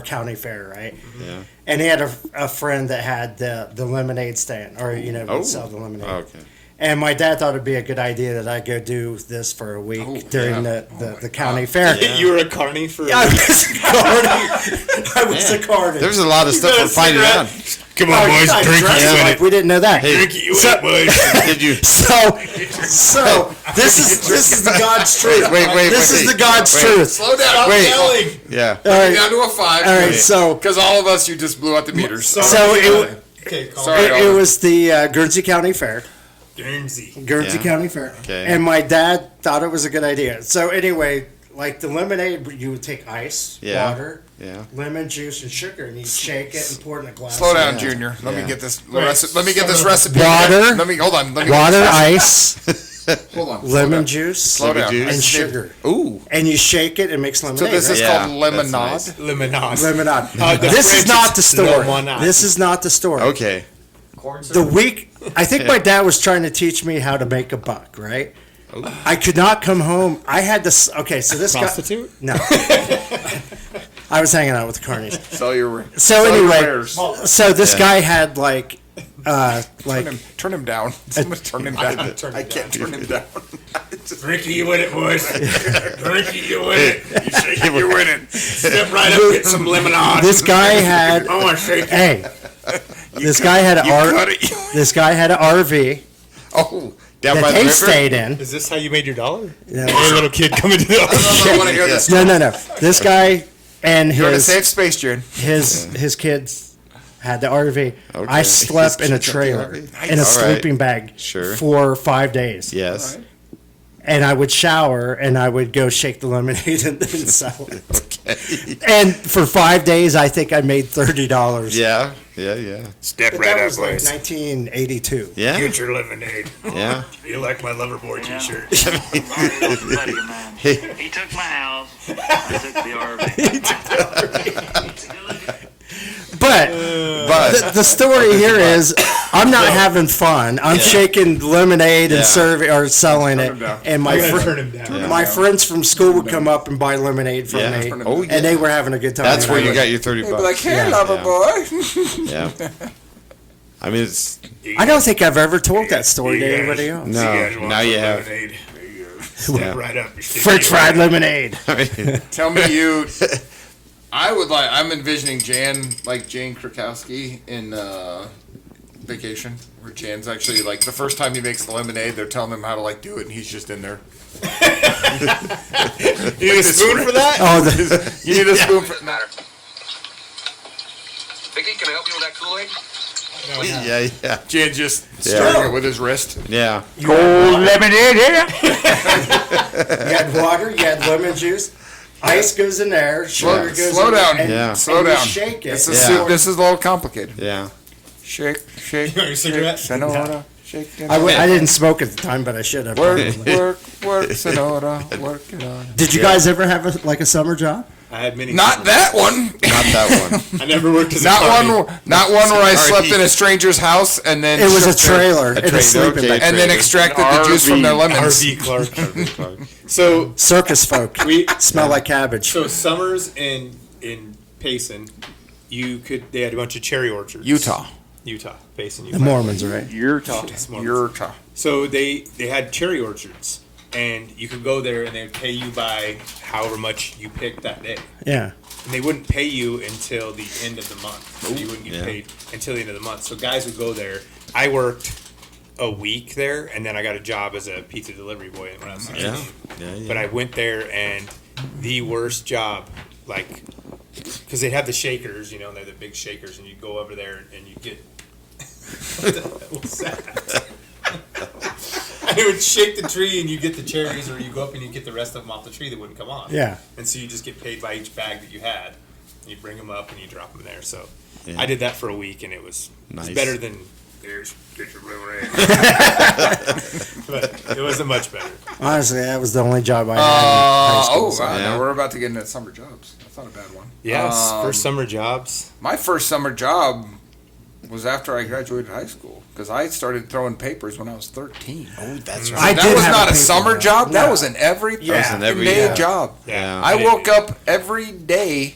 county fair, right? Yeah. And he had a friend that had the lemonade stand, or Oh. would sell the lemonade. Okay. And my dad thought it'd be a good idea that I go do this for a week Oh, during yeah. the county fair. You were a carny for. I was a carny. I was a carny. There's a lot of stuff got a we're finding cigarette? out. Come on, boys, I drink it. dressed You win like it. we didn't know that. Drink it. You win So- it, boys. Did you? So this is the God's truth. Wait. This is the God's wait. truth. Slow down. Wait. Yelling. Yeah. All right. Down to a 5. All right. So Because all of us, you just blew out the meters. So it, Okay, call Sorry. me. it was the Guernsey County Fair. Guernsey. Guernsey Yeah. County Fair. Okay. And my dad thought it was a good idea. So anyway, like the lemonade, you would take ice, Yeah. water, Yeah. lemon juice, and sugar, and you shake it and pour it in a glass. Slow down, Yeah. Junior. Let Yeah. me get this. Wait, Let me get this recipe. Water. Let me hold on. Let me Water, get ice, this. Hold on. lemon juice, Slow down. juice. and sugar. Ooh. And you shake it and makes So lemonade. this is Yeah, called that's lemonade. nice. Lemonade. lemonade. The This is French not the story. lemonade. This is not the story. Okay. Corn The week, I think my dad was trying to teach me how to make a buck, right? I could not come home. I had this. Okay, so this Prostitute? guy. No. I was hanging out with the carnies. So you're. So your anyway, wares. so this Yeah. guy had like Turn him down. Somebody turn him down. I can't turn him down. Drinky, you win it, boys. Drinky, you win it. You shake it, you win it. Step right up, get some lemonade. this guy had. I want to shake it. Hey, this guy had an cut it. This guy had an RV Oh. Down by that the they river. stayed in. Is this how you made your dollar? No, Hey, little kid coming to the I want to hear this. no. This guy and You're in a his safe space, Jen. his kids had the RV. Okay. I slept in a His kids had the trailer RV. in a All sleeping bag Sure. for 5 days. Yes. And I would shower and I would go shake the lemonade and then sell it. Okay. And for 5 days, I think I made $30. Yeah. Step But right that up, was like boys. 1982. Yeah. Get your lemonade. Yeah. You like my lover boy t-shirt. Buddy of mine. He took my house. I took the RV. But But the story here is I'm not having fun. I'm shaking lemonade and Yeah. serving or selling it. him down. And my I'm gonna fr- turn him down. my friends from school would come up and buy lemonade from Yeah. me. Oh, yeah. And they were having a good time. that's And where I you would- got your 30 They'd be bucks. like, hey, Yeah. lover Yeah. boy. Yeah. I mean, it's I don't think I've ever told that story to anybody else. no. Now you have. Step Yeah. right up. French fried lemonade. I mean, Tell me you. I'm envisioning Jan, like Jane Krakowski in Vacation, where Jan's actually, like, the first time he makes the lemonade, they're telling him how to, like, do it, and he's just in there. You need a spoon for that? Oh, the, You need a spoon for Matter. Vicky, can I help you with that Kool-Aid? yeah. Jan just stirring it with his wrist. Yeah. Cold lemonade here. you had water, you had lemon juice, ice goes in there, sugar goes Slow in down. there, and, Yeah. and Slow you down. shake it. This is this is a little complicated. Yeah. Shake, shake, You want your cigarette? Sonora, shake. I didn't smoke at the time, but I should have. Work, probably. work, Sonora, work it on. Did you guys ever have a summer job? I had many. Not that one. Not that one. I never worked as a Not carny. not one where I RV. slept in a stranger's house and then It was a shook their- trailer in a trailer, sleeping okay. bag. and then trailer. extracted the juice from their lemons. RV Clark. So Circus folk we smell like cabbage. so summers in Payson, They had a bunch of cherry orchards. Utah. Based in The Utah. Mormons, right? You're talking. Yes, Mormons. Utah. So they had cherry orchards, and you could go there and they would pay you by however much you picked that day. Yeah. And they wouldn't pay you until the end of the month. So you wouldn't get paid until the end of the month. So guys would go there. I worked a week there, and then I got a job as a pizza delivery boy when I was 16. Yeah. But I went there, and the worst job, like, because they have the shakers, they're the big shakers, and you go over there and you get. What the hell was that? And it would shake the tree, and you get the cherries, or you go up and you get the rest of them off the tree that wouldn't come off. Yeah. And so you just get paid by each bag that you had. And you bring them up and you drop them there. So Yeah. I did that for a week, and it was better than. Get your blue ring. But it wasn't much better. Honestly, that was the only job I had in high school. So. Wow, Yeah. now we're about to get into summer jobs. That's not a bad one. Yes, first summer jobs. My first summer job was after I graduated high school because I started throwing papers when I was 13. Oh, that's I That did was have not a paper summer route. job. That No. was an every Yeah. day job. Yeah. I woke up every day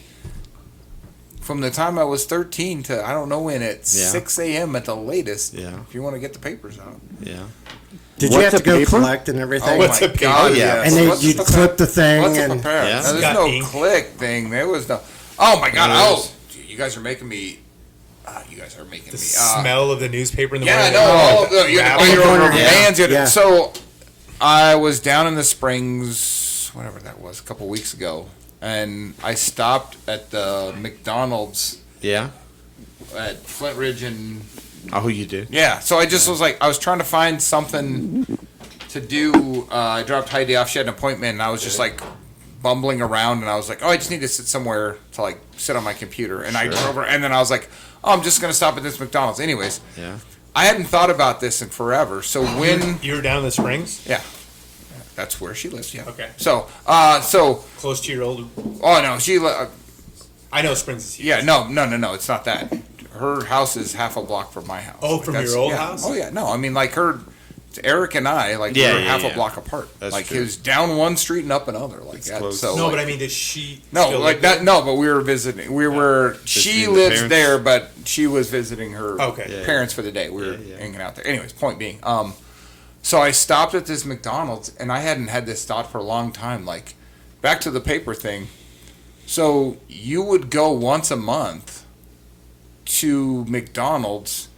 from the time I was 13 to I don't know when at 6 a.m. at the latest. Yeah. If you want to get the papers out. Yeah. Did you What's have to a go paper? collect and everything? What's my a paper? God, Oh, yeah. yes. And then What's you'd the clip the thing What's a and prepare? Yeah. Now, there's Got no ink. click thing. There was no. Oh my God! There Oh, is. you guys are making me. You guys are making The me. smell of the newspaper in the Yeah, I morning. know. All of the, you had to buy your own rubber Yeah. bands. You had to- Yeah. So I was down in the Springs, whatever that was, a couple weeks ago, and I stopped at the McDonald's Yeah. at Flint Ridge and Oh, you did. yeah. So I just was like, I was trying to find something to do. I dropped Heidi off. She had an appointment, and I was just like bumbling around, and I was like, oh, I just need to sit somewhere to like sit on my computer. And I drove over, and then I was like, oh, I'm just gonna stop at this McDonald's. Anyways, Yeah. I hadn't thought about this in forever. So when You were down in the Springs? yeah, that's where she lives. Yeah. Okay. So Close to your old. oh no, she I know Springs is huge. yeah no, it's not that. Her house is half a block from my house. Oh, from that's- your old yeah. house? Oh yeah, no, I mean like her. Eric and I, like, Yeah, we were yeah, half yeah. a block apart. That's like, true. he was down one street and up another, like that. close. So, No, like, but I mean, does she? no, still like live that. there? No, but we were visiting. We were. She Visiting the lives parents? there, but she was visiting her Okay. Yeah. parents for the day. We were Yeah, yeah. hanging out there. Anyways, point being, so I stopped at this McDonald's, and I hadn't had this thought for a long time. Like, back to the paper thing. So you would go once a month to McDonald's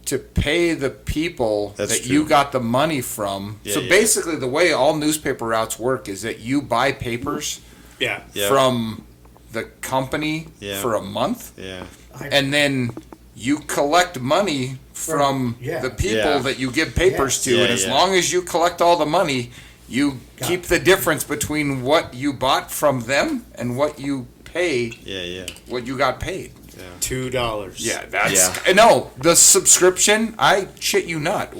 to pay the people That's that true. you got the money from. Yeah, so yeah. basically, the way all newspaper routes work is that you buy papers Yeah. Yeah. from the company Yeah. for a month, Yeah. and then you collect money from yeah. the people Yeah. that you give papers to, Yeah, and as yeah. long as you collect all the money, you keep the difference between what you bought from them and what you pay, Yeah. Yeah. what you got paid. $2. Yeah, that's Yeah. no, the subscription. I shit you not.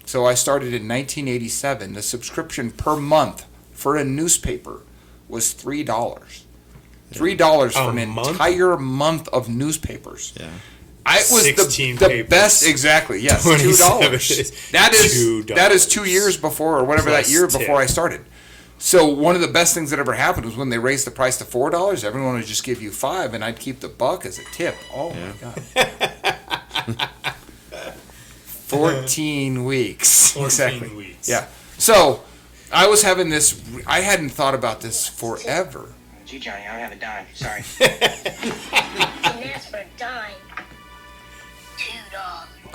So I started in 1987. The subscription per month for a newspaper was $3. $3 for A an month? entire month of newspapers. Yeah. It was 16 the papers. best. Exactly. Yes, 27 $2. days. That is $2. that is 2 years before or whatever Plus that year before tip. I started. So one of the bbest things that ever happened was when they raised the price to $4. Everyone would just give you $5, and I'd keep the buck as a tip. Oh my god! 14 weeks. 14 exactly. weeks. Yeah. So I was having this. I hadn't thought about this forever. Gee, Johnny, I don't have a dime. Sorry. Didn't ask for a dime.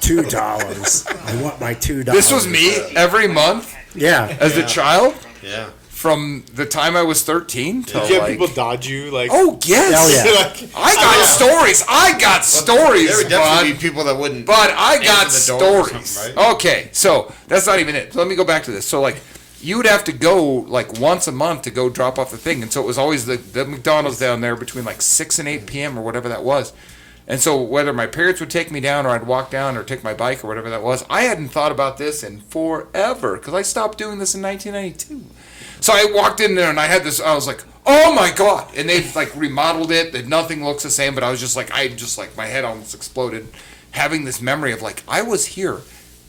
$2. $2. I want my $2. This was me every month Yeah. as a child Yeah. from the time I was 13 till Did you have like. people dodge you? Like, Oh yes. Oh, yeah. like, I got stories. I got stories, There would bud. definitely be people that wouldn't. But I got answer the door or stories. something, right? Okay, so that's not even it. So let me go back to this. So like, you would have to go like once a month to go drop off the thing, and so it was always the McDonald's down there between like 6 and 8 p.m. or whatever that was. And so whether my parents would take me down or I'd walk down or take my bike or whatever that was, I hadn't thought about this in forever because I stopped doing this in 1992. So I walked in there and I had this. I was like, "Oh my god!" And they've like remodeled it. That nothing looks the same. But I was just like, my head almost exploded, having this memory of like I was here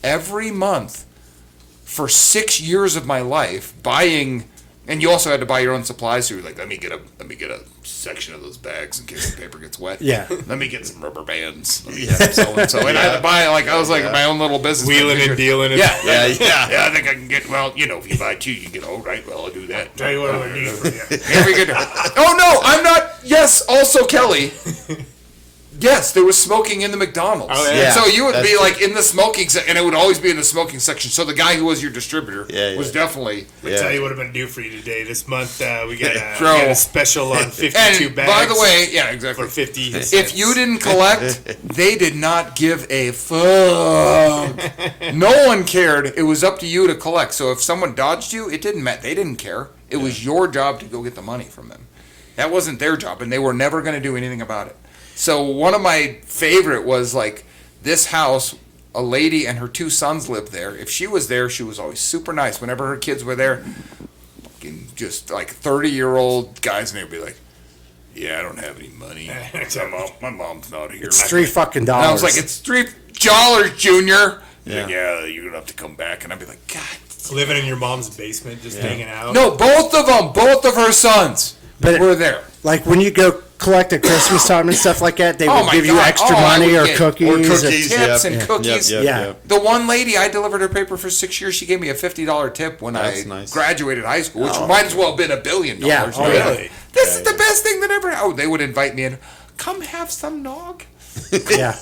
every month for 6 years of my life buying And you also had to buy your own supplies, so you're like, let me get a section of those bags in case the paper gets wet. Yeah. Let me get some rubber bands. Let me have so and so. And I had to buy I was like my own little business. Wheeling and dealing. Yeah. Yeah. I think I can get. Well, if you buy two, you get. All right. Well, I'll do that. Tell you what I'm gonna do for you. Here we go. Oh no, I'm not. Yes. Also, Kelly. Yes, there was smoking in the McDonald's. Oh, yeah. So you would That's be true. like in the smoking section, and it would always be in the smoking section. So the guy who was your distributor was definitely. Let me tell you what I'm gonna do for you today. This month we got Bro. a special on 52 And bags. by the way, yeah, exactly. for 50 cents. If you didn't collect, they did not give a fuck. No one cared. It was up to you to collect. So if someone dodged you, it didn't matter. They didn't care. It was your job to go get the money from them. That wasn't their job, and they were never going to do anything about it. So one of my favorite was like this house. A lady and her two sons lived there. If she was there, she was always super nice. Whenever her kids were there, fucking just like 30-year-old guys, and they'd be like, "Yeah, I don't have any money. My mom's not here." It's $3 fucking. And I was like, "It's $3, Junior." Yeah. Yeah, you're gonna have to come back. And I'd be like, "God." living in your mom's basement, just hanging out. No, both of them, both of her sons were there. Like when you go collect at Christmas time and stuff like that, they Oh would my give you God. extra Oh, I money would or get- cookies. or or- cookies. Tips and cookies. Yeah. The one lady, I delivered her paper for 6 years. She gave me a $50 tip when That's I nice. graduated high school, which might as well have been $1 billion. Yeah. Oh, really? This is the best thing that ever. Oh, they would invite me in. Come have some nog. Yeah.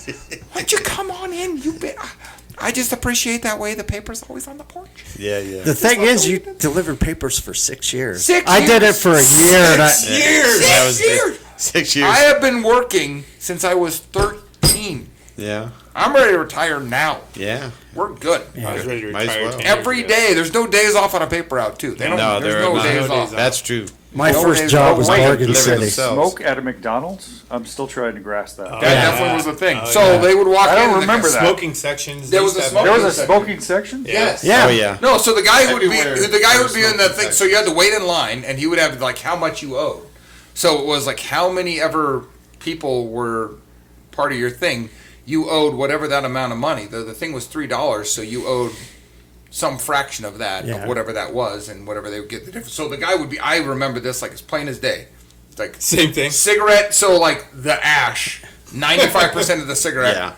Why don't you come on in? You bet. I just appreciate that way. The paper's always on the porch. Yeah, yeah. The thing is, you delivered papers for 6 years. 6 I did it years. for a year. And I, 6 years. That was 6 big. years. 6 years. I have been working since I was 13. Yeah, I'm ready to retire now. yeah. We're good. I was ready to Might as retire well. 10 years Every ago. day. There's no days off on a paper out, too. They don't, No, there's there no are days not. off. That's true. my No first days job off. was Wait, Morgan deliver City. themselves. Smoke at a McDonald's? I'm still trying to grasp that. That definitely was a thing. So they would walk I in. don't and remember that. Smoking sections. There they was used a to have- There was a Section. smoking section? Yes. Yeah. Oh yeah. No, so the guy would be Everywhere the guy would there's be in the smoking thing. So you had to wait in line, and he would have like how much you owed. So it was like how many ever people were part of your thing. You owed whatever that amount of money. The thing was $3, so you owed some fraction of that Yeah. of whatever that was, and whatever they would get the difference. So the guy would be. I remember this like as plain as day. It's like Same thing. cigarette. So like the ash, 95% of the cigarette. Yeah.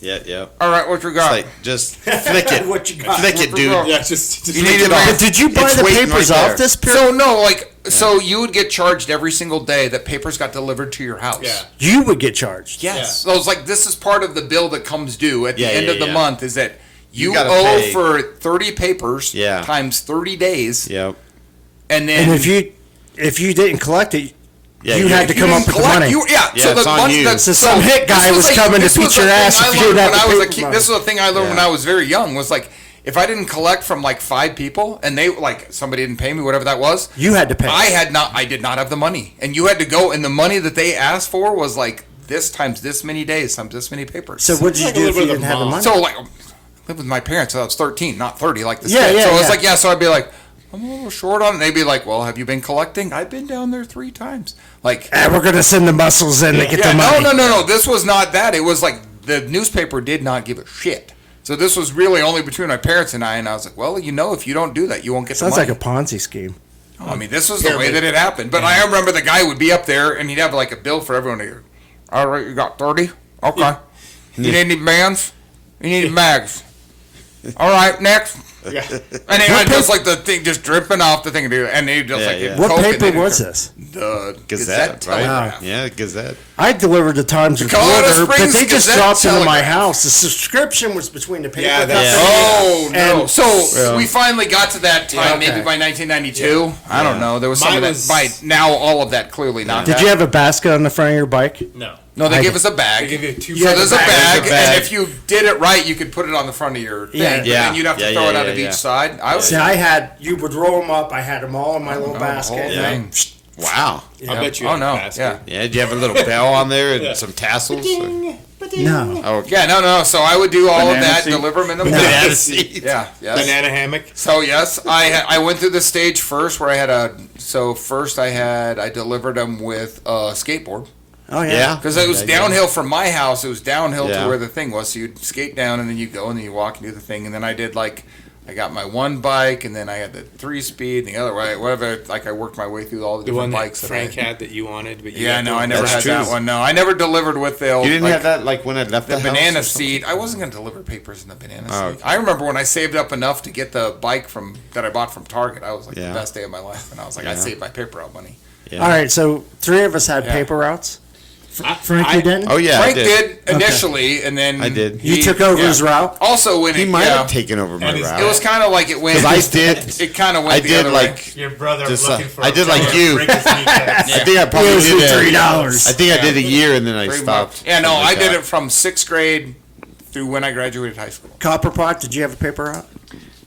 Yeah, yeah. All right, what you It's got? like just flick it. What you got? Flick it, dude. Yeah, just You need to But did you buy It's the waiting papers right off there. this period? So no, like so you would get charged every single day that papers got delivered to your house. Yeah. You would get charged. Yes. So it's like this is part of the bill that comes due at the Yeah, end yeah, of the yeah. month is that you gotta owe pay. for 30 papers Yeah. times 30 days, Yep. and then And if you didn't collect it, Yeah, you had to come up with the money. Yeah, Yeah, so the it's on money you. that So some hit guy this was a- coming to this was beat your a thing ass I if you learned didn't have when I the was a paper kid. money. This was a thing I learned when Yeah. I was very young. Was like if I didn't collect from like 5 people and they like somebody didn't pay me whatever that was, You had to pay. I did not have the money, and you had to go, and the money that they asked for was like this times this many days times this many papers. So what did you like a do if little you bit of didn't have the mom. money? So like, I lived with my parents. So I was 13, not 30, like the Yeah, state. yeah, So it's yeah. like so I'd be like, I'm a little short on it. And they'd be like, well, have you been collecting? I've been down there 3 times. Like, And we're gonna send the muscles in to get yeah, the money. no. This was not that. It was like the newspaper did not give a shit. So this was really only between my parents and I. And I was like, well, if you don't do that, you won't get Sounds the like money. a Ponzi scheme. I mean, this was the way that it happened. But I remember the guy would be up there and he'd have like a bill for everyone to go, all right, you got 30? Okay. You need any bands? You need any bags? All right, next. Yeah. And it just like the thing just dripping off the thing. And he just Yeah, like, yeah. What Coke, and paper then was this? The Gazette, Gazette right? Telegraph. Yeah, Gazette. I delivered the Times with Colorado water, but Springs they just Gazette dropped into my Telegraph. house. The subscription was between the paper Yeah, company. that's- Oh no! And- So we finally got to that time, Yeah, okay. maybe by 1992. I don't know. There was some Mine of that. was- By now, all of that clearly not. Did that. you have a basket on the front of your bike? No. No, they I- gave us a bag. They give you 2 So there's a bag, There's a bag. and if you did it right, you could put it on the front of your thing. Yeah. But Yeah. then you'd have to Yeah, throw yeah, it out yeah, of yeah. each side. I was See, you would roll them up. I had them all in my little the basket. whole and I- thing. Wow. I bet you Oh had a no! basket. Yeah. Yeah, did you have a little bell on there and Yeah. some tassels? No. Oh, okay. Yeah, no. So I would do all of Banana that, seed. deliver them in the Banana morning. seed. Yeah, yes. Banana hammock. So yes, I went through the stage first where I had I delivered them with a skateboard. Oh yeah. Yeah. Because it was Yeah, downhill from my house. It was downhill Yeah. to where the thing was. So you'd skate down and then you go and then you walk and do the thing. And then I did like I got my one bike, and then I had the 3-speed, and the other way, whatever. Like I worked my way through all the The one different that bikes. Frank had that you wanted, but you Yeah, got no, the- I never That's had that true. one. No, I never delivered with the old. You didn't like, have that like when I left the the house banana or something? seat. I wasn't going to deliver papers in the banana seat. Oh, okay. I remember when I saved up enough to get the bike that I bought from Target. I was like Yeah. the best day of my life, and I was like, I Yeah. saved my paper route money. Yeah. All right, so 3 of us had Yeah. paper routes. I- Frank, I- you didn't? Oh yeah, Frank I did initially, and then I did. You took over his route? Also, when He it, might yeah, have taken over my And it's- it was route. kind of like it went. 'Cause I did. It kind of went I the did other like. way. Your brother Just, looking for. I did like you. break his kneecaps. I think I probably Owes did me it. $3. I think I did a year and then I Pretty stopped. much. Yeah, no, Something I like did that. it from 6th grade through when I graduated high school. Copper Pot, did you have a paper route?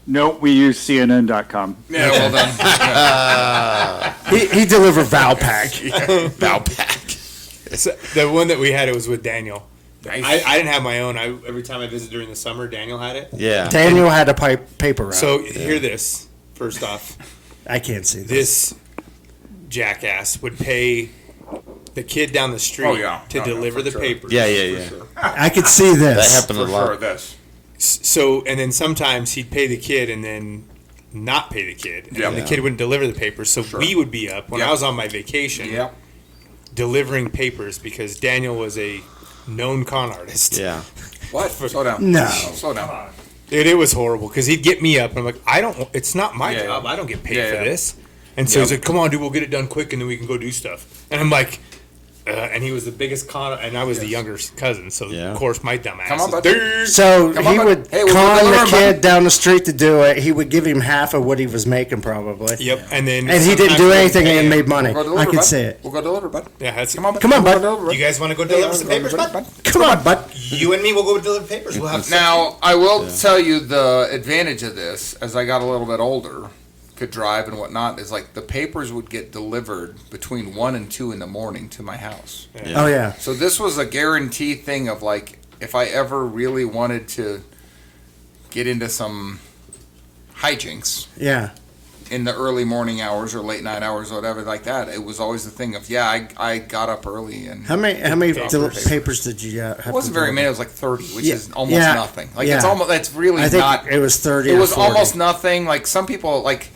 Nope, we use CNN.com. Yeah, well done. He delivered Valpak. Valpak. So the one that we had, it was with Daniel. Nice. I didn't have my own. Every time I visited during the summer, Daniel had it. Yeah. Daniel had a paper route. So hear this. First off, I can't see this. this jackass would pay the kid down the street Oh, yeah. to No, no, deliver for the sure. papers. Yeah, yeah, yeah. I could see That this. happened a For sure, lot. this. So, and then sometimes he'd pay the kid and then not pay the kid. And Yeah. the kid wouldn't deliver the papers. So Sure. we would be up when Yeah. I was on my vacation Yeah. delivering papers because Daniel was a known con artist. Yeah. What? Slow down. No. Slow down. Dude, it was horrible because he'd get me up and I'm like, it's not my Yeah, job. yeah. I don't get paid Yeah, for yeah. this. And so Yep. he's like, come on, dude, we'll get it done quick and then we can go do stuff. And I'm like, and he was the biggest con, and I was the younger cousin. So, Yeah. of course, my dumb ass. Come on, is, bud. "Dude." So Come on, he bud. would Hey, we'll con deliver the him, kid bud. down the street to do it. He would give him half of what he was making, probably. Yep. And then And he didn't sometimes do we'd anything pay and him. made money. We'll go I deliver, can bud. see it. We'll go deliver, bud. Yeah, that's Come on, bud. Come on, We'll bud. go deliver, You guys want to go deliver some papers, bud? Come on, bud. You and me will go deliver papers. We'll have some. Now, I will tell you the advantage of this, as I got a little bit older, could drive and whatnot, is like the papers would get delivered between 1 and 2 in the morning to my house. Yeah. Oh, yeah. So this was a guaranteed thing of like, if I ever really wanted to get into some hijinks Yeah. in the early morning hours or late night hours or whatever like that, it was always the thing of, I got up early and How many Papers. papers did you have? it wasn't very many. It was like 30, which Yeah, is almost yeah, nothing. Like yeah. it's almost, that's really I think not. it was 30 It or was 40. almost nothing. Like some people, like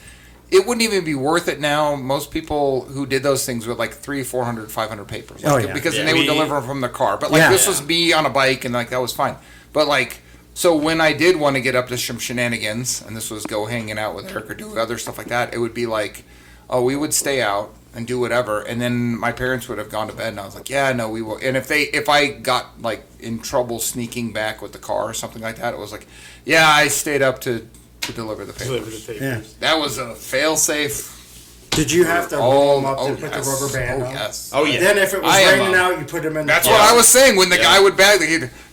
it wouldn't even be worth it now. Most people who did those things with like 300, 400, 500 papers. Like, Oh, yeah. because then Yeah. they would We- deliver them from their car. But like Yeah. this was me on a bike and like that was fine. But like, so when I did want to get up to some shenanigans, and this was go hanging out with Eric or do other stuff like that, it would be like, oh, we would stay out and do whatever, and then my parents would have gone to bed, and I was like, yeah, no, we will. And if I got like in trouble sneaking back with the car or something like that, it was like, yeah, I stayed up to deliver the papers. Deliver the papers. Yeah. That was a fail-safe. Did you have to roll them up and put the rubber band oh, on? yes. Oh, yeah. Then if it was I am raining a- out, you put them in That's the what car. I was saying when the guy would bag.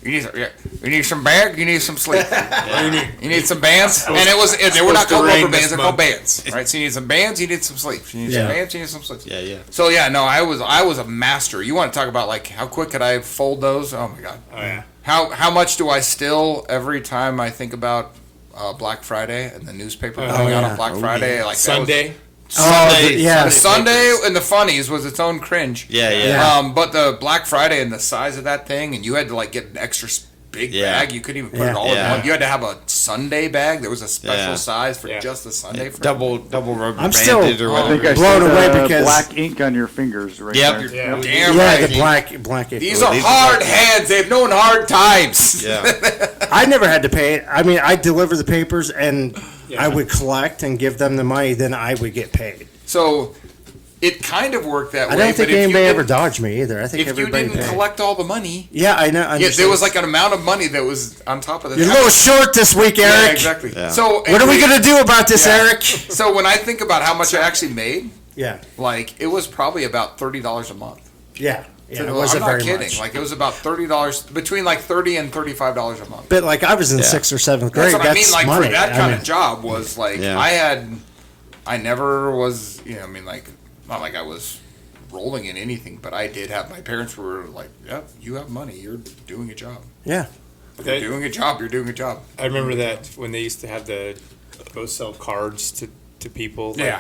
You need some bag. You need some sleep. You need some bands. And it was. They were not supposed to called rain rubber bands. this They're called month. bands. Right. So you need some bands. You need some sleep. You need Yeah. some bands. You need some sleep. Yeah, yeah. So yeah, no, I was a master. You want to talk about like how quick could I fold those? Oh my god. Oh, yeah. How much do I still every time I think about Black Friday and the newspaper coming out yeah. on Black Friday? Like that was- Sunday. yeah. the Sunday and the funnies was its own cringe. Yeah, yeah. Yeah. But the Black Friday and the size of that thing, and you had to like get an extra big Yeah. bag. You couldn't even put Yeah. it all in Yeah. one. You had to have a Sunday bag. There was a special Yeah. size for Yeah. just the Sunday. For Double rubber I'm still- banded or I I whatever. think I Blown see away the because- black ink on your fingers right Yep. there. Yeah. Damn Yeah, right. the black. These Well, are these are hard like- hands. They've known hard times. Yeah. I never had to pay it. I mean, I deliver the papers and I would collect and give them the money. Then I would get paid. So it kind of worked that I way. don't think but if you anybody ever didn't- dodged me either. I think If you everybody didn't paid. collect all the money, Yeah, I know. yeah, there was like an amount of money that was on top of the. You're a little short this week, Eric. Yeah, exactly. Yeah. So What are we gonna do about this, Yeah. Eric? So when I think about how much I actually made, Yeah, like it was probably about $30 a month. yeah. It I'm wasn't not very kidding. much. Like it was about $30, between like $30 and $35 a month. But like I was in Yeah. 6th or 7th grade. That's what I mean. Like money. for that I kind mean, of job was like Yeah. I never was. You know, I mean, like not like I was rolling in anything, but I did have. My parents were like, "Yeah, you have money. You're doing a job. Yeah. You're doing a job. You're doing a job." I remember that when they used to have the go sell cards to people. Like, Yeah.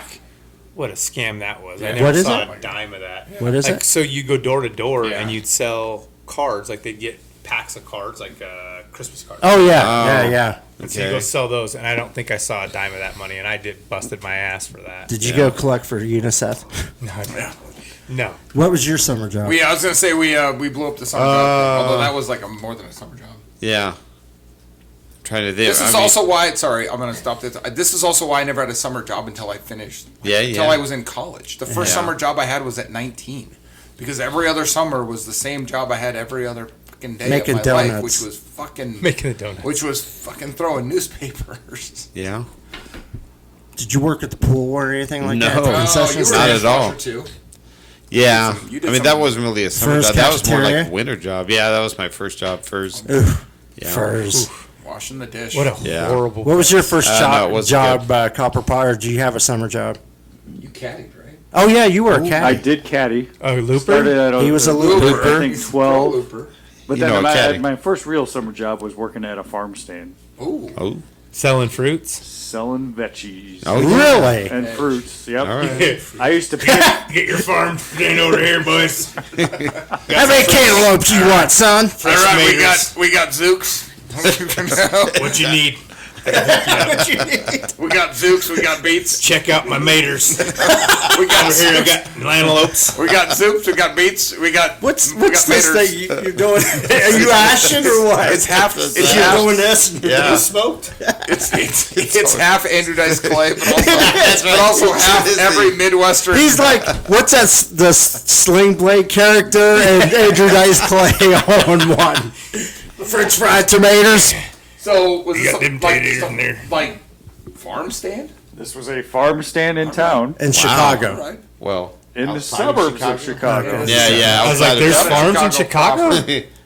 What a scam that was. I Yeah. never What is saw it? a dime of that. What is Like, it? so you go door to door Yeah. and you'd sell cards. Like they'd get packs of cards, like Christmas cards. Oh yeah, yeah. And so you go sell those, and I don't think I saw a dime of that money, and I busted my ass for that. Did you go collect for UNICEF? No. What was your summer job? I was gonna say we blew up the summer job, although that was like more than a summer job. Yeah. Trying to think. This is also why. Sorry, I'm gonna stop this. This is also why I never had a summer job until I finished. Until I was in college. The first summer job I had was at 19, because every other summer was the same job I had every other fucking day Making of my life, donuts. which was fucking Making the donuts. which was fucking throwing newspapers. Yeah. Did you work at the pool or anything like No. that? The No, concession you were stand? Not a at all. dishwasher, too. Yeah. You did I mean, some- that wasn't really a summer First job. That was more cafeteria? like a winter job. Yeah, that was my first job. First. Oof, Yeah. furs. Washing the dish. What a Yeah. horrible. What was your first no, it wasn't Copper Pie, or do you have a summer job? You caddied, right? Oh yeah, you were a I caddy. did caddy. Oh, Looper? Started at He was a looper. I think 12. Looper. But You know, then a caddy. my first real summer job was working at a farm stand, Ooh. Oh. Selling fruits? selling veggies Oh, yeah. Really? and fruits. Yep. All right. I used to pay. Get your farm stand over here, boys. How many cantaloupes you want, son? All right, tomatoes. we got Zooks. What you need? We got Zooks. We got Beets. Check out my maters. We got Over here, I got antelopes. We got Zooks. We got Beets. We got What's we got this maters. thing you're doing? Are you ashing or what? It's half. If It's you're half. doing this, Yeah. Smoked? It's half Andrew Dice Clay, but also half every Midwestern. he's like, what's that? The Sling Blade character and Andrew Dice Clay all in one. French fried tomatoes. So was You this got them like, taters in there. like farm stand? This was a farm stand in town, In Chicago. All right. Well. in the Outside of suburbs of Chicago. Yeah, yeah. I was like, outside of there's Chicago. farms in Chicago?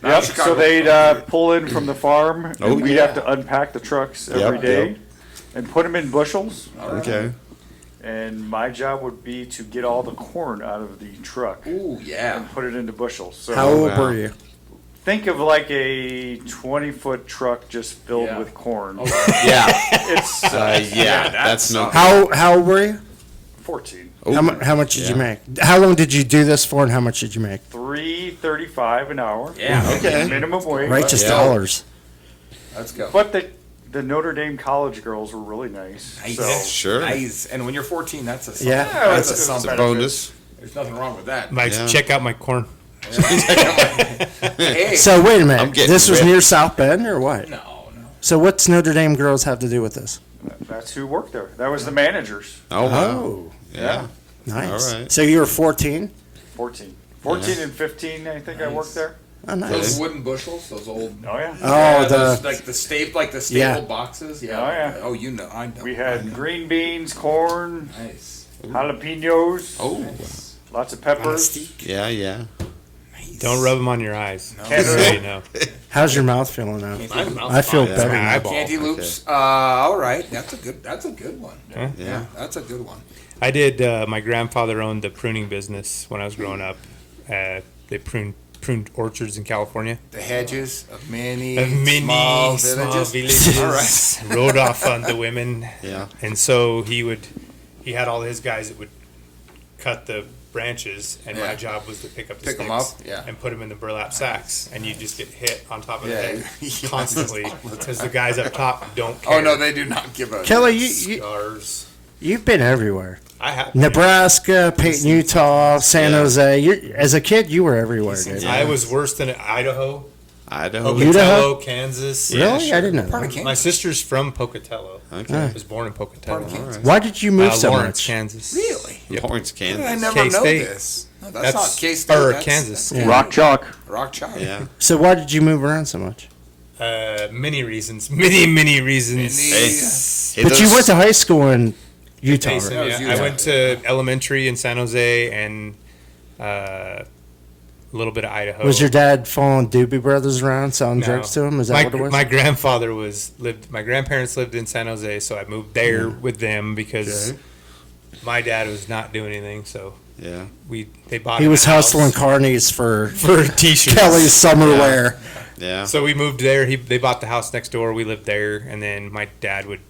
Yep. Chicago. So they'd pull in from the farm, and Oh, we'd yeah. have to unpack the trucks every Yep, day yep. and put them in bushels. Okay. And my job would be to get all the corn out of the truck Ooh, yeah. and put it into bushels. So How old wow. were you? think of like a 20-foot truck just filled Yeah. with corn. Yeah. It's Yeah. That's no. How old were you? 14. Oh, How much did you yeah. make? How long did you do this for, and how much did you make? $3.35 an hour. Yeah. Okay. Minimum wage. Righteous Yeah. dollars. Let's go. But the Notre Dame college girls were really nice. Nice. So Sure. Nice. And when you're 14, that's a Yeah. that's a It's some It's a benefit. bonus. There's nothing wrong with that. Mike, Yeah. check out my corn. Hey. So wait a minute. I'm getting This was rich. near South Bend or what? no. So what's Notre Dame girls have to do with this? that's who worked there. That was the managers. Oh, wow. Oh, Yeah. nice. All right. So you were 14? 14. 14 and 15, I think I worked there. Oh, nice. Those wooden bushels, those old. Oh, yeah. Oh, those, the like the stapled Yeah. boxes. Yeah. Oh, yeah. Oh, you know, I know. We had green beans, corn, Nice. jalapenos, Oh. lots of peppers. Yeah, yeah. Don't rub them on your eyes. No. Just so you know. how's your mouth feeling now? My mouth's I feel fine. better My now. eyeball. Candy loops. All right. That's a good one. Yeah. That's a good one. I did. My grandfather owned the pruning business when I was growing up. They pruned orchards in California. The hedges of many, Of many small small villages. villages. All right. Rode off on the women. Yeah. And so he had all his guys that would cut the branches, and my Yeah. job was to pick up the Pick 'em sticks up, yeah. and put them in the burlap sacks, and you just get hit on top of the Yeah. head Yeah. constantly because the guys up top don't care. Oh no, they do not give a. Kelly, Scars. you've been everywhere. I have. Nebraska, Peyton, Utah, San Jose. As a kid, you were everywhere, dude. Yeah. I was worse than Idaho, Idaho. Pocatello, Kansas. Really? I didn't know Part of that. Kansas. My sister's from Pocatello. Okay. I was born in Pocatello. Part of Kansas. Why did you move so Lawrence, much? Kansas. Really? Lawrence, I Kansas. never know K-State. this. No, that's not K State. Or Kansas. Yeah. Rock chalk. Rock Chalk. Yeah. So why did you move around so much? Many reasons. Many reasons. Hey, But you those- went to high school in Utah. Mason, right? That was yeah. Utah. I went to elementary in San Jose and a little bit of Idaho. Was your dad following Doobie Brothers around selling No. drugs to him? Is that my, what it was? My grandfather my grandparents lived in San Jose, so I moved there with them because Okay. my dad was not doing anything. So Yeah. they bought. He him was a house hustling carnies for for t-shirts. Kelly's summer wear. Yeah. So we moved there. They bought the house next door. We lived there, and then my dad would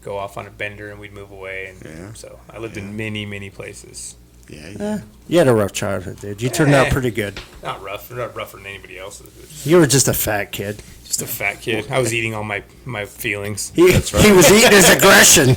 go off on a bender, and we'd move away. And Yeah. so I lived in many places. Yeah. You had a rough childhood, dude. You turned out pretty good. Not rough. Not rougher than anybody else's. You were just a fat kid. Just a fat kid. I was eating all my feelings. He was eating his aggression.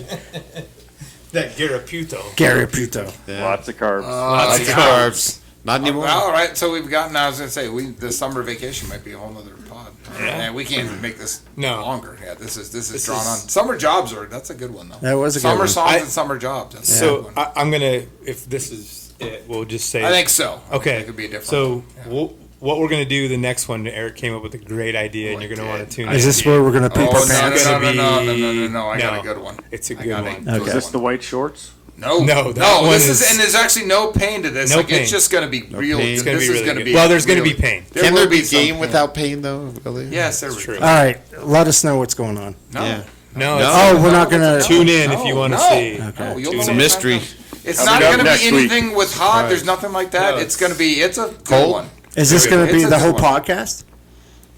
That Garaputo. Gary Puto. Yeah. Lots of carbs. Lots Lots of carbs. Not anymore. All right, so we've gotten. I was gonna say the summer vacation might be a whole nother pod. Yeah. We can't make this No. longer. Yeah, this is drawn on. Summer jobs that's a good one though. That was a good Summer one. songs I- and summer jobs. That's a good So one. I'm gonna, if this is it, we'll just say. I think so. Okay. It could be a different. So one. what we're gonna do the next one? Eric came up with a great idea, and you're gonna want to tune in. Is this where we're going to poop our Oh, pants? no, gonna no. I got no. a good one. It's a I good got one. Okay. Is this the white shorts? No, No, that one This is- and there's actually no pain to this. No Like pain. it's just gonna be real. pain. It's gonna this be is really gonna good. be. Well, there's gonna really- be pain. Can will there be some game pain. without pain, though, really? Yes, there is. true. All right. Let us know what's going on. No. Yeah. No, No. Oh, we're not going to. Tune in if you want to see. No, you'll It's know a when mystery. time comes. It's Coming not up going to be next week. anything with hot. Right. There's nothing like that. No. It's going to be. It's a good Cold? one. Is this going to be It's a the good whole one. podcast?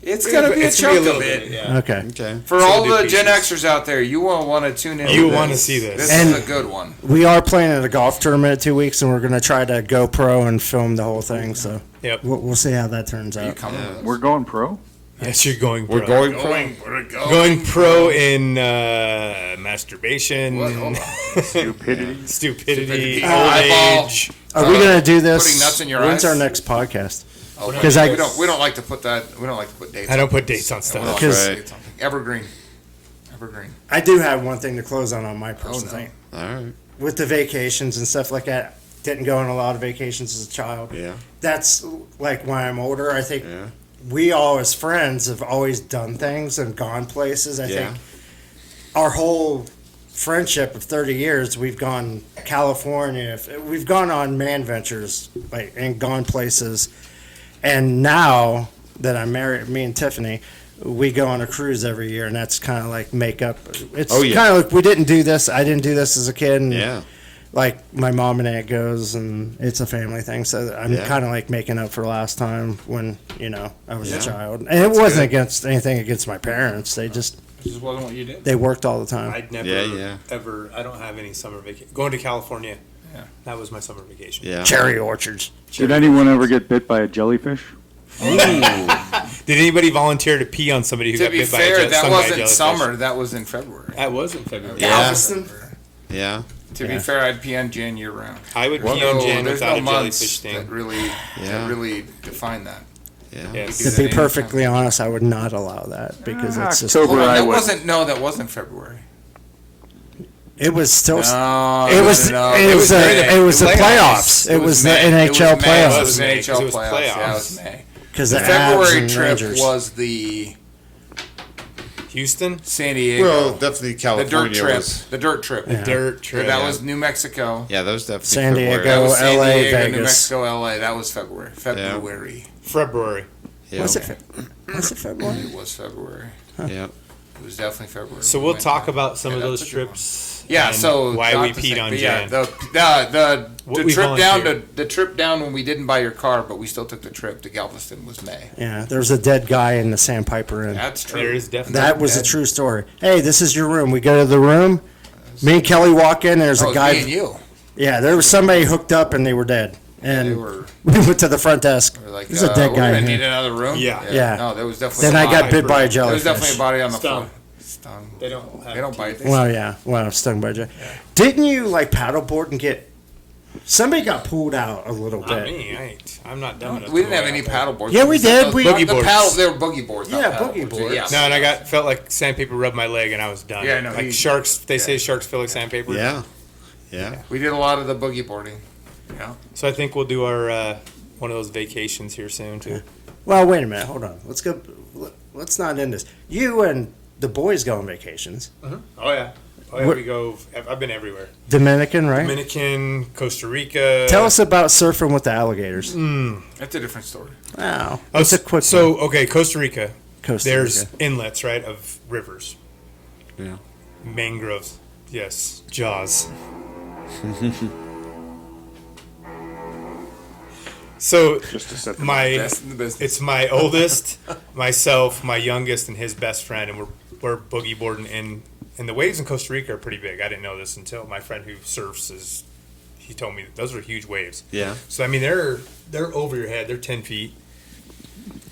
It's going to be a It's gonna chunk little of it. bit, yeah. Okay. Okay. For So all we'll do the Gen pieces. Xers out there, you will want to tune in. You with wanna this. see this. This And- is a good one. We are playing at a golf tournament in 2 weeks, and we're going to try to GoPro and film the whole thing. So Yep. we'll see how that turns Are you out. coming? Yeah. We're going pro. Yes, you're going pro. We're going pro. We're Going pro in masturbation, What? Hold on. Stupidity. stupidity, Stupidity. old Eyeball. age. Are we going to do this? Putting nuts in your When's eyes? our next podcast? Oh, 'Cause I- we don't like to put that. We don't like to put dates. I don't on put dates on things. stuff. We don't like to Because- put dates on things. Evergreen. I do have one thing to close on my personal no. thing. All right. With the vacations and stuff like that. Didn't go on a lot of vacations as a child. Yeah. That's like when I'm older. I think Yeah. we all, as friends, have always done things and gone places. I Yeah. think our whole friendship of 30 years, we've gone California. We've gone on man ventures, like, and gone places. And now that I'm married, me and Tiffany, we go on a cruise every year, and that's kind of like make up. It's Oh, yeah. kind of like we didn't do this. I didn't do this as a kid. And Yeah. like my mom and aunt goes, and it's a family thing. So I'm Yeah. kind of like making up for last time when I was Yeah. a child, and it wasn't against anything against my parents. They just This just wasn't what you did. they worked all the time. I'd never, Yeah. ever. I don't have any summer vacation. Going to California. Yeah. That was my summer vacation. Yeah. Cherry orchards. Did anyone ever get bit by a jellyfish? Did anybody volunteer to pee on somebody who To got be bit by a fair, je- that stung by a wasn't jellyfish? summer. That was in February. That was in February. Yeah. Galveston? Yeah. To be Yeah. fair, I'd pee on Jan year round. I would Well, pee on no, Jan there's without no a months jellyfish sting. that really, Yeah. define that. Yeah. Yes. To be perfectly honest, I would not allow that because it's just October. Hold on, I that would. wasn't. No, that wasn't February. it was still No, it was no, it was May. it was the Playoffs. playoffs. It was the May. NHL It was May. playoffs It was NHL It was playoffs. playoffs. Yeah, it was May. because The the Avs February and trip Rangers. was the Houston. San Diego. Well, definitely the California dirt trip. was. The dirt trip. Yeah. Dirt trip. That Yeah. was New Mexico. Yeah, that was definitely San February. That Diego. was San LA, Diego, New Vegas. Mexico, LA. That was February. February. February. Yeah. Was it February? It was February. Yeah. It was definitely February. So We we'll went talk down. about some Yeah, of that's those a good one. trips. Yeah, and so why not we to peed say- on but Jan. The What we trip down to volunteered. the trip down when we didn't buy your car, but we still took the trip to Galveston was May. Yeah, there was a dead guy in the Sandpiper Inn. That's true. There is definitely That was a true story. Hey, this is your room. We go to the room. Me and Kelly walk in. There's Oh, a guy. me and you. Yeah, there was somebody hooked up and they were dead. And They were, we went to the front desk. we were like, There's a dead we're guy gonna in need here. another room. Yeah. Yeah. No, there was definitely. Then a I got body. bit by a There was jellyfish. definitely a body on the Stung. floor. Stung. They don't. Have They don't bite. teeth. Well, yeah. Well, stung by a jelly. Didn't you like paddleboard and get? Somebody got pulled out a little Not bit. me. I'm not dumb enough. We to didn't have go any out there. paddle boards. Yeah, we did. We- Boogie the boards. paddle. They were boogie boards. not Yeah, paddle boogie boards. Yeah. No, and I felt like sandpaper rubbed my leg, and I was done. Yeah, no, like he- sharks. They say sharks feel like sandpaper. Yeah. Yeah. We did a lot of the boogie boarding. Yeah. So I think we'll do our one of those vacations here soon too. Well, wait a minute. Hold on. Let's go. Let's not end this. You and the boys go on vacations. Oh yeah. Oh yeah. What- We go. I've been everywhere. Dominican, right? Dominican, Costa Rica. Tell us about surfing with the alligators. That's a different story. Wow. Oh, It's a quick So okay, Costa Rica. Costa There's Rica. inlets, right, of rivers. Yeah. Mangroves. Yes. Jaws. So Just to set the my Best in the business. it's my oldest, myself, my youngest, and his best friend, and we're boogie boarding in. And the waves in Costa Rica are pretty big. I didn't know this until my friend who surfs he told me those were huge waves. Yeah. So I mean, they're over your head. They're 10 feet.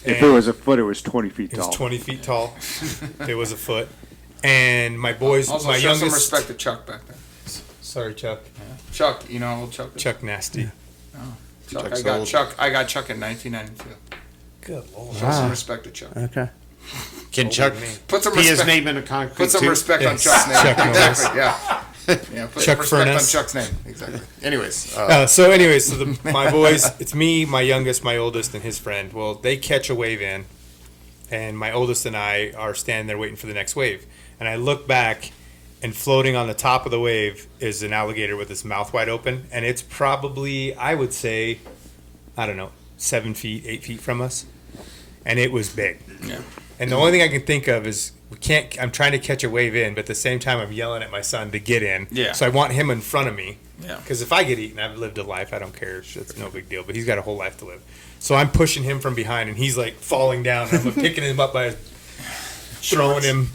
If it was a foot, it was 20 feet It was tall. 20 feet tall. It was a foot. And my boys, Also, my show youngest. some respect to Chuck back there. Sorry, Chuck. Chuck, you know how old Chuck is? Chuck Nasty. Chuck, Chuck's I got old. Chuck. I got Chuck in 1992. Good Lord. Show some respect to Chuck. Okay. Can Chuck Put some be his respect. name in a concrete Put some too? respect on Yes, Chuck's name. Chuck Norris. Exactly. Yeah. Yeah. Put Chuck some respect Furness. on Chuck's name. Exactly. Anyways. So anyways, so my boys, it's me, my youngest, my oldest, and his friend. Well, they catch a wave in, and my oldest and I are standing there waiting for the next wave. And I look back, and floating on the top of the wave is an alligator with his mouth wide open, and it's probably, I would say, I don't know, 7 feet, 8 feet from us, and it was big. Yeah. And the only thing I can think of is I'm trying to catch a wave in, but at the same time I'm yelling at my son to get in. Yeah. So I want him in front of me. Yeah. Because if I get eaten, I've lived a life. I don't care. It's no big deal. But he's got a whole life to live. So I'm pushing him from behind, and he's like falling down. And I'm picking him up by throwing him,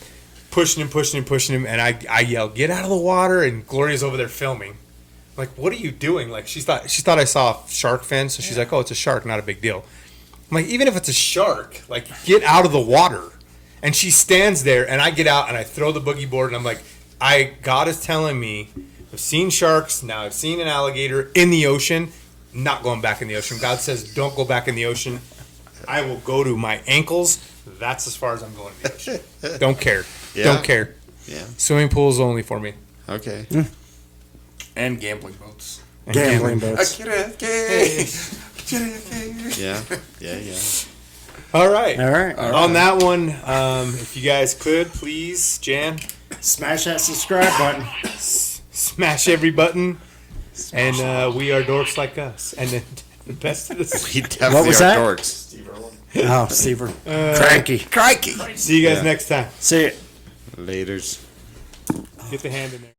pushing him. And I yell, "Get out of the water!" And Gloria's over there filming. I'm like, what are you doing? Like she thought I saw a shark fin, so she's like, "Oh, it's a shark, not a big deal." I'm like, even if it's a shark, like get out of the water. And she stands there, and I get out and I throw the boogie board, and I'm like, God is telling me, I've seen sharks, now I've seen an alligator in the ocean, not going back in the ocean. God says, don't go back in the ocean. I will go to my ankles. That's as far as I'm going in the ocean. Don't care. Yeah. Don't care. Yeah. Swimming pools only for me. Okay. And gambling boats. And Gambling boats. Yeah. Yeah. All right. All right. On that one, if you guys could, please, Jan, Smash that subscribe button. smash every button. And we are dorks like us. And then the best of the We definitely What was are that? dorks. Oh, Steve. Cranky. Crikey. See you guys Yeah. next time. See you. Laters. Get the hand in there.